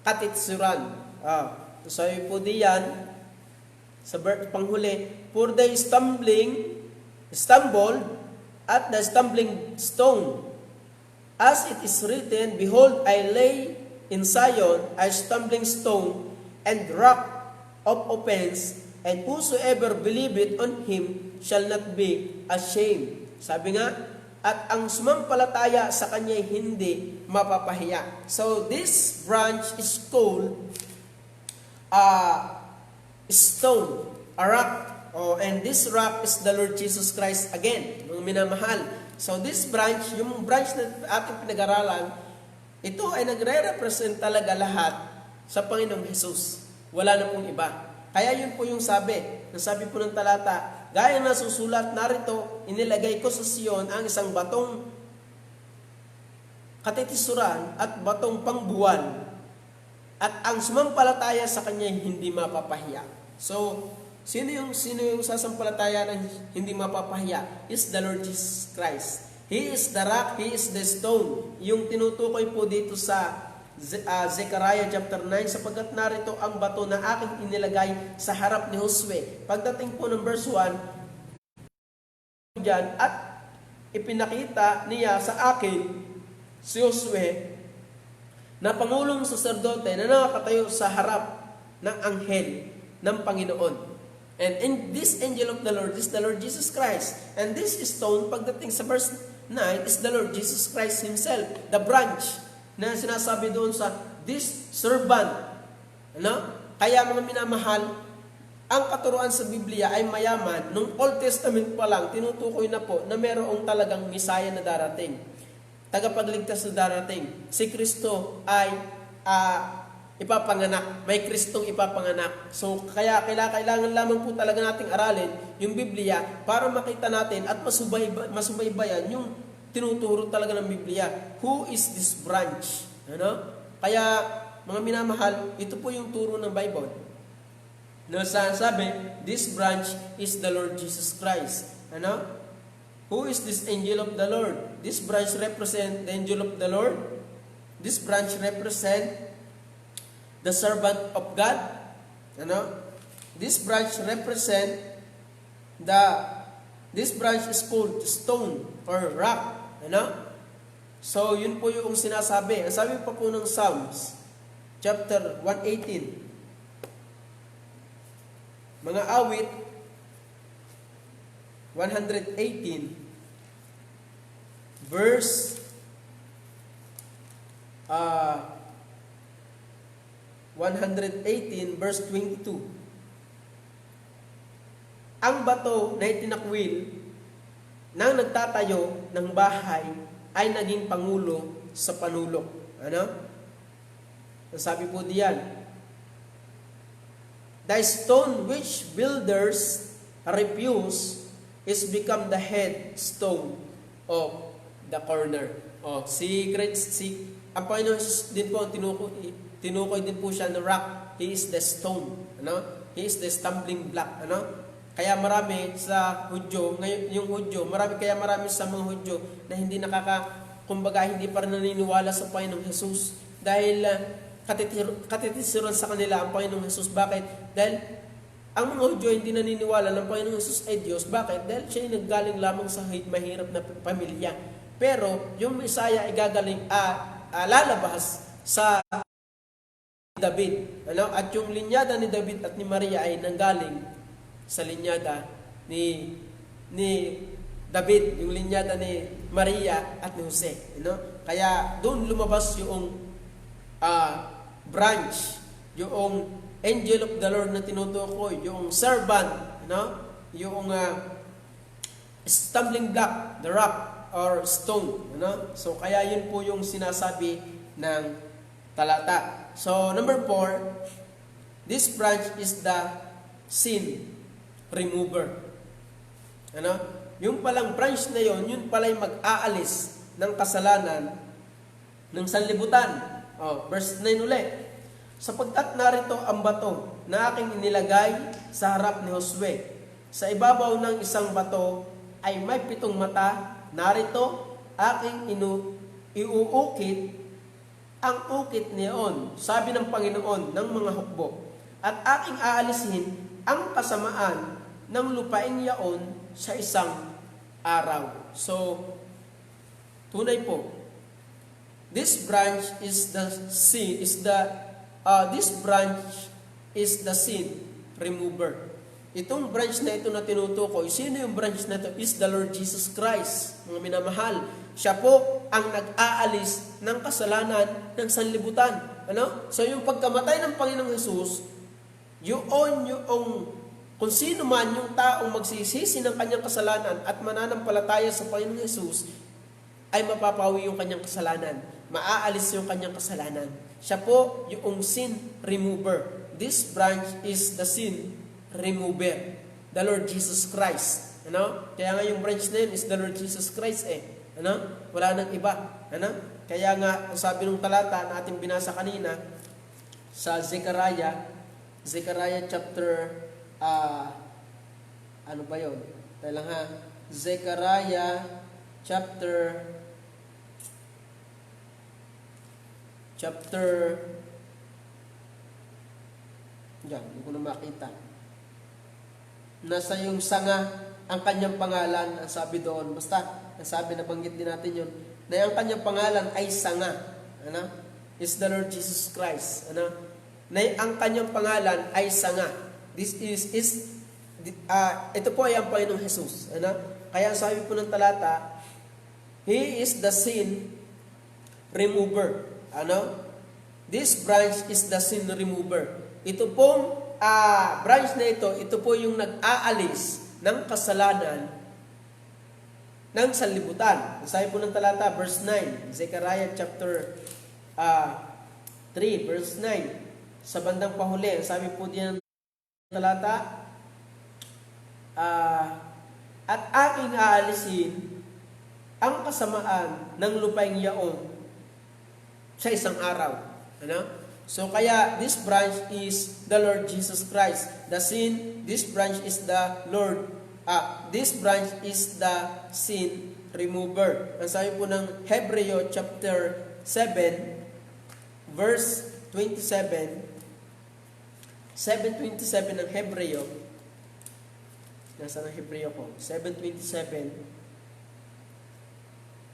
katitsuran. Sabi po diyan sa panghuli, for they stumbled at the stumbling stone. As it is written, behold, I lay in Zion a stumbling stone and rock of offense, and whosoever believeth on him shall not be ashamed. Sabi nga, at ang sumampalataya sa kanya hindi mapapahiya. So this branch is called stone, a rock. And this rock is the Lord Jesus Christ again, mga minamahal. So this branch, yung branch na ating pinag-aralan, ito ay nagre-represent talaga lahat sa Panginoong Jesus. Wala na pong iba. Kaya yun po yung sabi po ng talata, gaya na susulat, narito, inilagay ko sa Sion ang isang batong katitisuran at batong pangbuwan, at ang sumampalataya sa kanya hindi mapapahiya. So, sino yung sasampalataya ng hindi mapapahiya? Is the Lord Jesus Christ. He is the rock, He is the stone. Yung tinutukoy po dito sa Zechariah chapter 9, sapagkat narito ang bato na aking inilagay sa harap ni Josue. Pagdating po ng verse 1, dyan, at ipinakita niya sa akin si Josue na pangulong saserdote na nakatayo sa harap ng anghel ng Panginoon. And in this angel of the Lord is the Lord Jesus Christ. And this stone, pagdating sa verse 9, is the Lord Jesus Christ Himself, the branch na sinasabi doon sa this servant. Ano? Kaya mga minamahal, ang katuruan sa Biblia ay mayaman. Nung Old Testament pa lang, tinutukoy na po na mayroong talagang Misaya na darating. Tagapagligtas na darating. Si Kristo ay ipapanganak. May Kristong ipapanganak. So, kaya kailangan lamang po talaga nating aralin yung Biblia para makita natin at masubaybayan yung tinuturo talaga ng Biblia. Who is this branch? Ano? Kaya, mga minamahal, ito po yung turo ng Bible. No, sabi, this branch is the Lord Jesus Christ. Ano? Who is this angel of the Lord? This branch represent the angel of the Lord. This branch represent the servant of God. Ano? This branch represent this branch is called stone or rock. Ano? So, yun po yung sinasabi. Ang sabi pa po ng Psalms, chapter 118, mga awit, 118, verse 22. Ang bato na itinakwil ng nagtatayo ng bahay ay naging pangulo sa panulok. Ano? Sabi po diyan, the stone which builders refuse is become the head stone of the corner. Ang Panginoon Jesus din po, tinukoy din po siya ng rock. He is the stone. Ano? He is the stumbling block. Ano? Kaya marami sa Hudyo, ngayon yung Hudyo, marami sa mga Hudyo na hindi kumbaga hindi pa rin naniniwala sa Panginoong Jesus dahil katitisiran sa kanila ang Panginoong Jesus. Bakit? Dahil ang mga Hudyo hindi naniniwala ng Panginoong Jesus ay Diyos. Bakit? Dahil siya ay naggaling lamang sa mahirap na pamilya. Pero yung Mesaya ay lalabas sa David. Ano? At yung linyada ni David at ni Maria ay nanggaling sa linyada ni David, yung linyada ni Maria at ni Jose. Ano? Kaya doon lumabas yung branch, yung angel of the Lord na tinutukoy, yung servant, ano? Yung stumbling block, the rock or stone. Ano? So kaya yun po yung sinasabi ng talata. So number 4, this branch is the sin remover. Ano? Yung palang branch na yon, yun pala'y mag-aalis ng kasalanan ng sanlibutan. Verse 9 ulit. Sapagkat narito ang bato na aking inilagay sa harap ni Josue. Sa ibabaw ng isang bato ay may 7 mata. Narito aking iuukit ang ukit niyon, sabi ng Panginoon ng mga hukbo. At aking aalisin ang kasamaan ng lupain yaon sa isang araw. So, tunay po, this branch is the sin, remover. Itong branch na ito na tinutukoy, sino yung branch na ito? Is the Lord Jesus Christ. Mga minamahal, siya po ang nag-aalis ng kasalanan ng sanlibutan. Ano? So, yung pagkamatay ng Panginoong Jesus, kung sino man yung taong magsisisi ng kanyang kasalanan at mananampalataya sa Panginoong Jesus, ay mapapawi yung kanyang kasalanan. Maaalis yung kanyang kasalanan. Siya po yung sin remover. This branch is the sin remover. The Lord Jesus Christ. Ano? Kaya nga yung branch na yun is the Lord Jesus Christ Ano? Wala nang iba. Ano? Kaya nga, sabi ng talata na ating binasa kanina sa Zechariah chapter ano ba yun? Kailang Zechariah chapter chapter, diyan, hindi ko na makita. Nasa yung sanga, ang kanyang pangalan, ang sabi doon, basta, ang sabi, nabanggit din natin yun, na ang kanyang pangalan ay sanga, ano? Is the Lord Jesus Christ, ano? Na ang kanyang pangalan ay sanga. Ito po ay ang Panginoong Jesus, ano? Kaya sabi po ng talata, He is the sin remover, ano? This branch is the sin remover. Ito pong branch na ito po yung nag-aalis ng kasalanan ng sanlibutan. Sabi po ng talata, verse 9, Zechariah chapter 3, verse 9, sa bandang pahuli, sabi po din ng talata, at aking aalisin ang kasamaan ng lupaing yaon sa isang araw. Ano? So kaya this branch is the Lord Jesus Christ. The sin, this branch is the Lord. This branch is the sin remover. Ang sabi po ng Hebreo chapter 7 verse 27, 7:27 ng Hebreo. Nasa ng Hebreo ko? 7:27.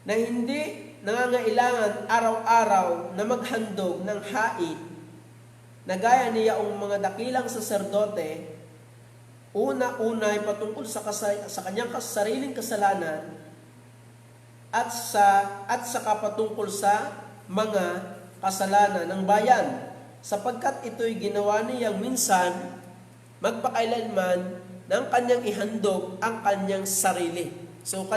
Na hindi nangangailangan araw-araw na maghandog ng haid na gaya niyaong mga dakilang saserdote, una-una ay patungkol sa kanyang sariling kasalanan at saka patungkol sa mga kasalanan ng bayan, sapagkat ito'y ginawa niyang minsan magpakailanman ng kanyang ihandog ang kanyang sarili. So,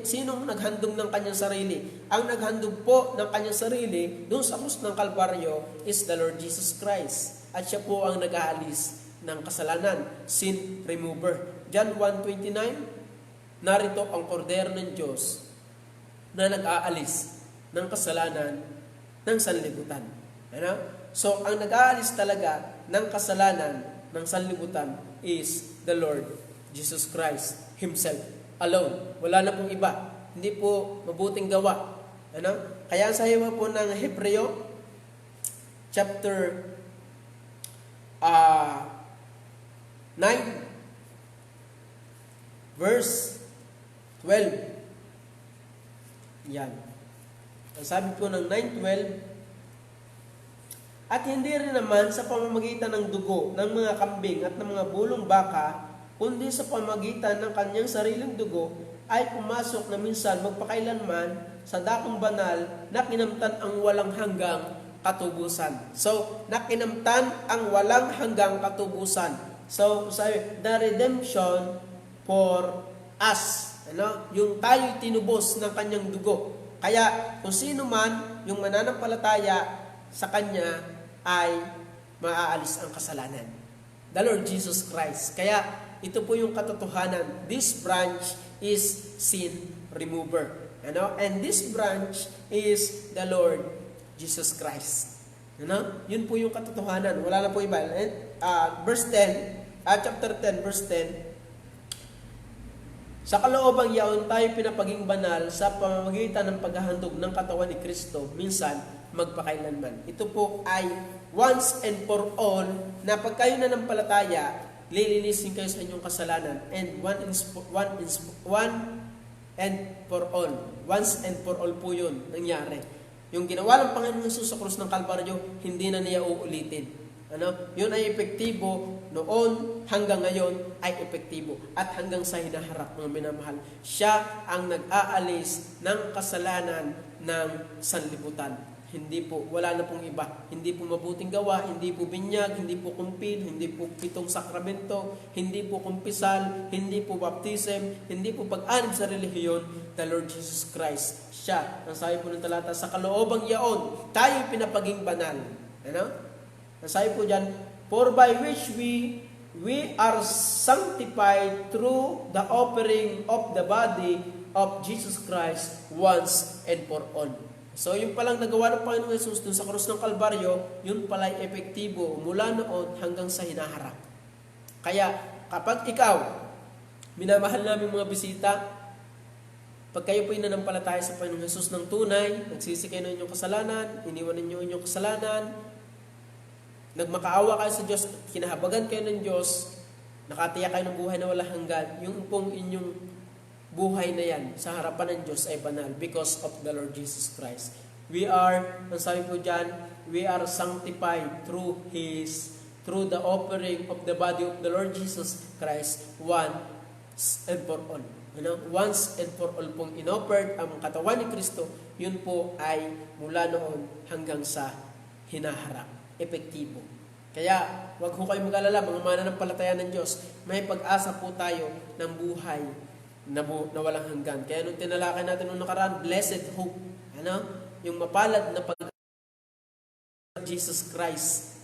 sinong naghandog ng kanyang sarili? Ang naghandog po ng kanyang sarili doon sa krus ng Kalbaryo is the Lord Jesus Christ. At siya po ang nag-aalis ng kasalanan, sin remover. John 1:29, narito ang kordero ng Diyos na nag-aalis ng kasalanan ng sanlibutan. Ano? So, ang nag-aalis talaga ng kasalanan ng sanlibutan is the Lord Jesus Christ Himself. Alone. Wala na pong iba. Hindi po mabuting gawa. Ano? Kaya sa hiwa po ng Hebreo, chapter 9, verse 12. Yan. Ang sabi po ng 9:12, at hindi rin naman sa pamamagitan ng dugo ng mga kambing at ng mga bulong baka, kundi sa pamamagitan ng kanyang sariling dugo, ay pumasok na minsan magpakailanman sa dakong banal na kinamtan ang walang hanggang katubusan. So, nakinamtan ang walang hanggang katubusan. So, sabi, the redemption for us. Ano? Yung tayo'y tinubos ng kanyang dugo. Kaya, kung sino man yung mananampalataya sa kanya ay maaalis ang kasalanan. The Lord Jesus Christ. Kaya, ito po yung katotohanan. This branch is sin remover. Ano? And this branch is the Lord Jesus Christ. Ano? Yun po yung katotohanan. Wala na po iba. Verse 10, chapter 10, verse 10, sa kaloobang yaon tayo pinapaging banal sa pamamagitan ng paghahandog ng katawan ni Kristo, minsan magpakailanman. Ito po ay once and for all, na pag kayo nanampalataya, lilinisin kayo sa inyong kasalanan, and one and for all. Once and for all po yun nangyari. Yung ginawa ng Panginoon Jesus sa krus ng Kalbaryo, hindi na niya uulitin. Ano? Yun ay epektibo noon hanggang ngayon ay epektibo. At hanggang sa hinaharap ng minamahal. Siya ang nag-aalis ng kasalanan ng sanlibutan. Hindi po, wala na pong iba. Hindi po mabuting gawa, hindi po binyag, hindi po kumpil, hindi po pitong sakramento, hindi po kumpisal, hindi po baptism, hindi po pag-anib sa relihiyon, the Lord Jesus Christ. Siya, ang sabi po ng talata, sa kaloobang yaon, tayo pinapaging banal. Ano? Ang sabi po dyan, for by which we are sanctified through the offering of the body of Jesus Christ once and for all. So, yung palang nagawa ng Panginoong Jesus dun sa krus ng Kalbaryo, yun pala'y epektibo mula noon hanggang sa hinaharap. Kaya, kapag ikaw, minamahal namin mga bisita, Pag kayo po'y nanampalataya sa Panginoong Jesus ng tunay, nagsisi kayo ng inyong kasalanan, iniwan ninyo inyong kasalanan, nagmakaawa kayo sa Diyos, kinahabagan kayo ng Diyos, nakatiyak kayo ng buhay na walang hanggan, yung pong inyong buhay na yan sa harapan ng Diyos ay banal because of the Lord Jesus Christ. We are, ang sabi po dyan, we are sanctified through the offering of the body of the Lord Jesus Christ once and for all. Once and for all pong inoffered ang katawan ni Kristo, yun po ay mula noon hanggang sa hinaharap. Epektibo. Kaya, wag ho kayo mag-alala, mga mananampalataya ng Diyos, may pag-asa po tayo ng buhay na walang hanggan. Kaya nung tinalakay natin nung nakaraan, blessed hope. Yung mapalad na Jesus Christ.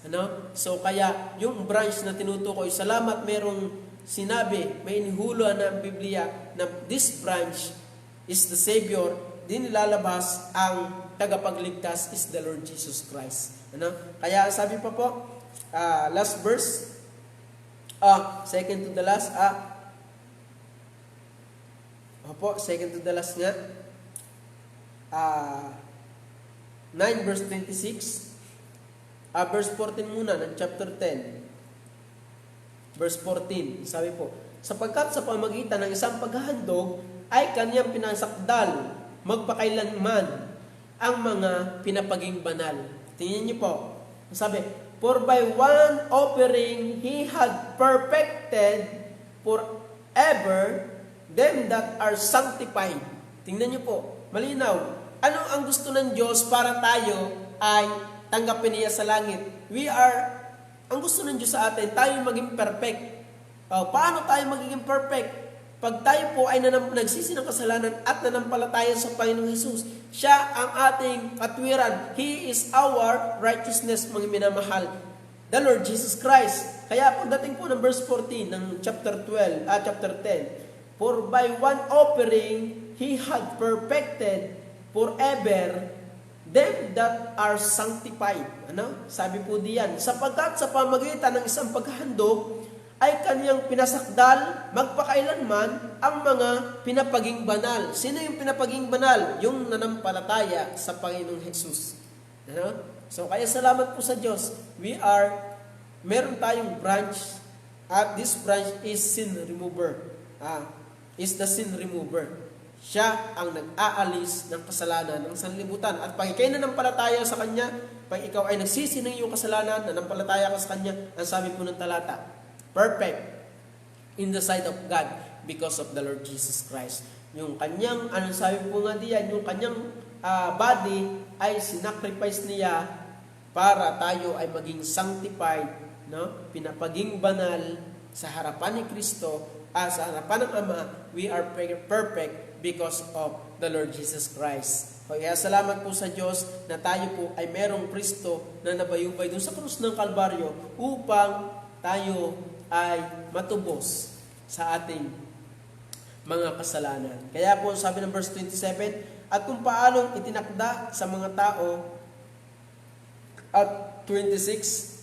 So kaya, yung branch na tinutukoy, salamat merong sinabi, may inihuluan na ang Biblia na this branch is the Savior, din nilalabas ang tagapagligtas is the Lord Jesus Christ. Kaya sabi pa po, last verse, second to the last, second to the last nga, 9 verse 26, verse 14 muna ng chapter 10. Verse 14, sabi po, sapagkat sa pamagitan ng isang paghahandog ay kanyang pinasakdal magpakailanman ang mga pinapaging banal. Tingnan niyo po, sabi, for by one offering He had perfected forever them that are sanctified. Tingnan niyo po, malinaw. Ano ang gusto ng Diyos para tayo ay tanggapin niya sa langit? Ang gusto ng Diyos sa atin, tayo maging perfect. Paano tayo magiging perfect? Pag tayo po ay nagsisi ng kasalanan at nanampalataya sa Panginoong Jesus, siya ang ating katwiran. He is our righteousness, mga minamahal. The Lord Jesus Christ. Kaya pagdating po ng verse 14 ng chapter 10, for by one offering, He had perfected forever them that are sanctified. Sabi po diyan, sapagkat sa pamagitan ng isang paghahandog ay kanyang pinasakdal magpakailanman ang mga pinapaging banal. Sino yung pinapaging banal? Yung nanampalataya sa Panginoong Jesus. So kaya salamat po sa Diyos. Meron tayong branch at this branch is sin remover. Is the sin remover. Siya ang nag-aalis ng kasalanan ng sanlibutan. At pag ikay nanampalataya sa Kanya, pag ikaw ay nagsisi ng iyong kasalanan, nanampalataya ka sa Kanya, ang sabi po ng talata, perfect in the sight of God because of the Lord Jesus Christ. Yung Kanyang, anong sabi po nga diyan, yung Kanyang body ay sinacrifice niya para tayo ay maging sanctified, pinapaging banal sa harapan ni Kristo, sa harapan ng Ama, we are perfect because of the Lord Jesus Christ. Kaya salamat po sa Diyos na tayo po ay merong Kristo na nabayubay doon sa krus ng Kalbaryo upang tayo ay matubos sa ating mga kasalanan. Kaya po sabi ng verse 27, at kung paanong itinakda sa mga tao, at 26,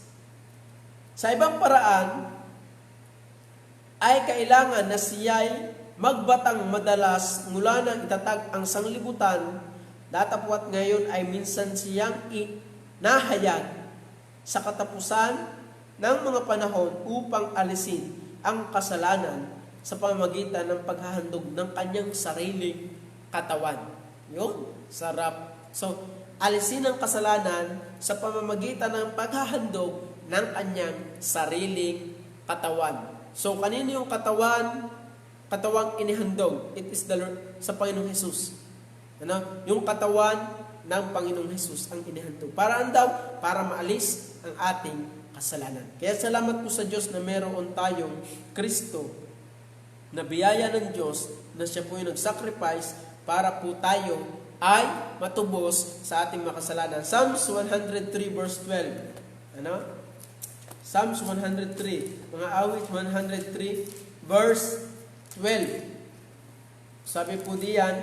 sa ibang paraan ay kailangan na siya'y magbatang madalas mula nang itatag ang sanglibutan, datapwat ngayon ay minsan siyang inahayag sa katapusan ng mga panahon upang alisin ang kasalanan sa pamamagitan ng paghahandog ng kanyang sariling katawan. Yun, sarap. So, alisin ang kasalanan sa pamamagitan ng paghahandog ng kanyang sariling katawan. So, kanino yung katawang inihandog? It is the Lord, sa Panginoong Jesus. Yung katawan ng Panginoong Jesus ang inihandog. Para daw? Para maalis ang ating kasalanan. Kaya salamat po sa Diyos na meron tayong Kristo na biyaya ng Diyos na siya po yung nag-sacrifice para po tayo ay matubos sa ating makasalanan. Psalms 103 verse 12. Psalms 103. Mga awit 103 verse 12. Sabi po diyan,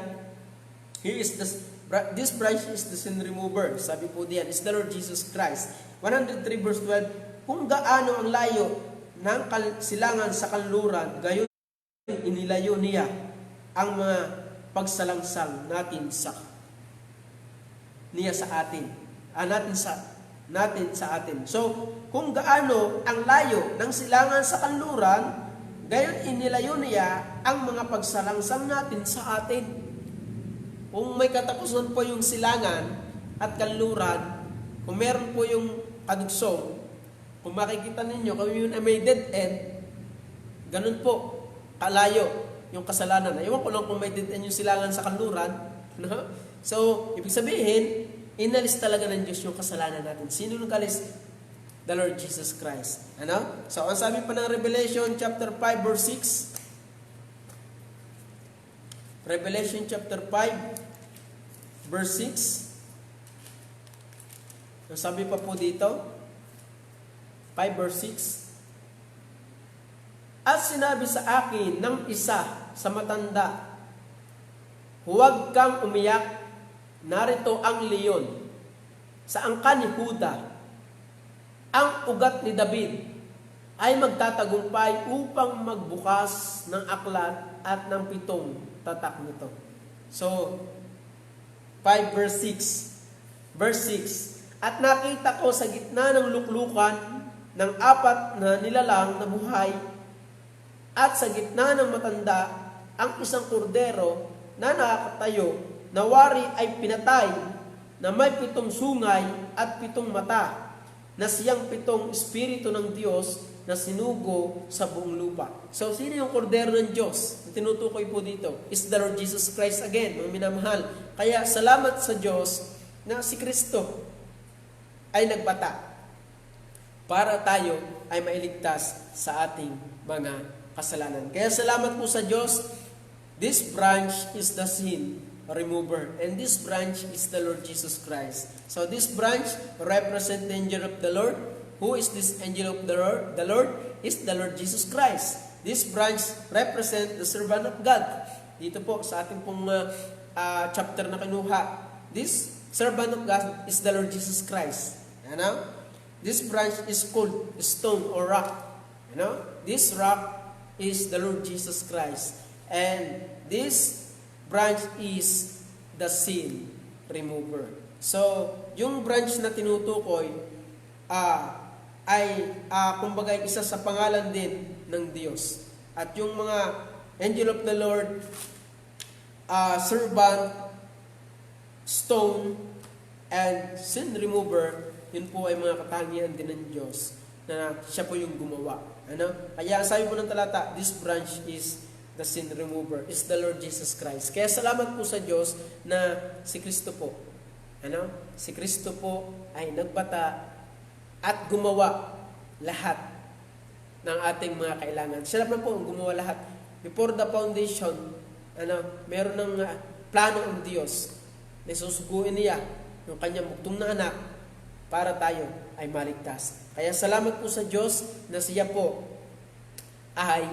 this branch is the sin remover. Sabi po diyan, is the Lord Jesus Christ. 103 verse 12, kung gaano ang layo ng silangan sa kanluran, gayon inilayo niya ang mga pagsalangsang natin sa niya sa atin. Natin sa atin. So, kung gaano ang layo ng silangan sa kanluran, gayon inilayo niya ang mga pagsalangsang natin sa atin. Kung may katapusan po yung silangan at kanluran, kung meron po yung kadugsong, kung makikita ninyo, kung yun ay may dead end, ganun po, kalayo yung kasalanan. Ewan ko lang kung may dead end yung silangan sa kanluran. No? So, ibig sabihin, inalis talaga ng Diyos yung kasalanan natin. Sino nag-alis? The Lord Jesus Christ. Ano? So, ang sabi pa ng Revelation chapter 5 verse 6. Revelation chapter 5 verse 6. Ang sabi pa po dito, 5 verse 6. At sinabi sa akin ng isa sa matanda, huwag kang umiyak, narito ang leon, sa angkan ni Huda, ang ugat ni David, ay magtatagumpay upang magbukas ng aklat at ng 7 tatak nito. So, 5 verse 6. Verse 6. At nakita ko sa gitna ng luklukan ng 4 na nilalang na buhay, at sa gitna ng matanda, ang isang kordero na nakatayo, na wari ay pinatay, na may 7 sungay at 7 mata, na siyang 7 espiritu ng Diyos na sinugo sa buong lupa. So, sino yung kordero ng Diyos? Tinutukoy po dito is the Lord Jesus Christ again, mga minamahal. Kaya, salamat sa Diyos na si Kristo ay nagbata para tayo ay mailigtas sa ating mga kasalanan. Kaya salamat po sa Diyos. This branch is the sin remover, and this branch is the Lord Jesus Christ. So this branch represents the angel of the Lord. Who is this angel of the Lord? The Lord is the Lord Jesus Christ. This branch represents the servant of God. Dito po sa ating pong chapter na kinuha, this servant of God is the Lord Jesus Christ. Ano? This branch is called stone or rock. Ano? This rock is the Lord Jesus Christ. And this branch is the sin remover. So, yung branch na tinutukoy ay kumbaga isa sa pangalan din ng Diyos. At yung mga angel of the Lord, servant, stone, and sin remover, yun po ay mga katangian din ng Diyos na siya po yung gumawa. Ano? Kaya sabi po ng talata, this branch is the sin remover, is the Lord Jesus Christ. Kaya salamat po sa Diyos na si Kristo po. Ano? Si Kristo po ay nagbata at gumawa lahat ng ating mga kailangan. Siya naman po ang gumawa lahat. Before the foundation, meron ng plano ng Diyos na susuguin niya yung kanyang buktong na anak para tayo ay maligtas. Kaya salamat po sa Diyos na siya po ay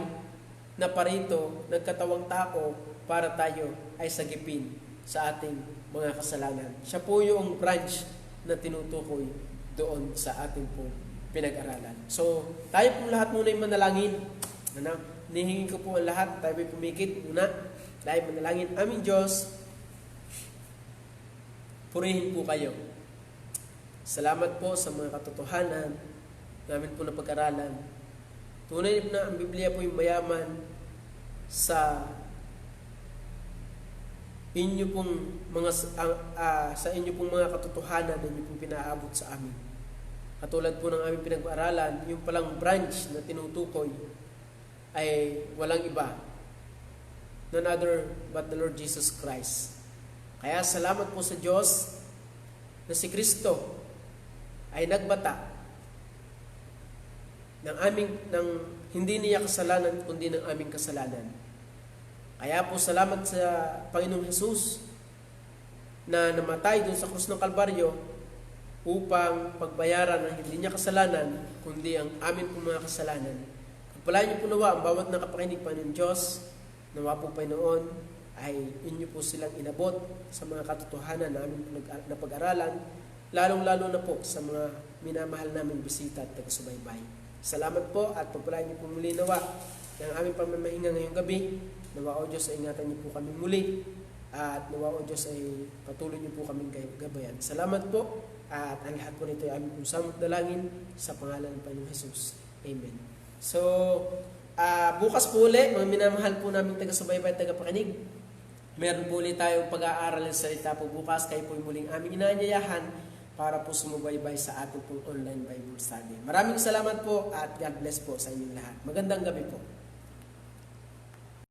naparito, nagkatawang tao para tayo ay sagipin sa ating mga kasalanan. Siya po yung branch na tinutukoy doon sa ating po pinag-aralan. So, tayo po lahat muna yung manalangin. Nihingin ko po ang lahat, tayo ay pumikit muna. Tayo manalangin. Aming Diyos, purihin po kayo. Salamat po sa mga katotohanan namin po na pag-aralan. Tunay na ang Biblia po yung mayaman sa inyo pong mga sa inyo pong mga katotohanan na inyo pong pinaabot sa amin. Katulad po ng aming pinag-aaralan, yung palang branch na tinutukoy ay walang iba, none other but the Lord Jesus Christ. Kaya salamat po sa Diyos na si Kristo ay nagbata ng hindi niya kasalanan kundi ng aming kasalanan. Kaya po salamat sa Panginoong Jesus na namatay doon sa krus ng Kalbaryo upang pagbayaran ang hindi niya kasalanan kundi ang amin pong mga kasalanan. Pagpalain niyo po nawa ang bawat nakapakinig pa ng Diyos, nawa po Panginoon ay inyo po silang inabot sa mga katotohanan na aming napag-aralan, lalong-lalo na po sa mga minamahal naming bisita at taga-subaybay. Salamat po at pagpalain niyo po muli nawa ng aming pamamahinga ngayong gabi. Nawa o Diyos, ingatan niyo po kami muli At nawa o Diyos ay patuloy niyo po kaming gabayan. Salamat po. At ang lahat po nito ay aming samot dalangin sa pangalan ng Panginoong Jesus. Amen. So, bukas po ulit, mga minamahal po namin taga-subaybay at taga-pakinig. Meron po ulit tayong pag-aaral ng salita po bukas. Kayo po muling aming inaanyayahan para po sumubaybay sa ating pong online Bible study. Maraming salamat po at God bless po sa inyong lahat. Magandang gabi po.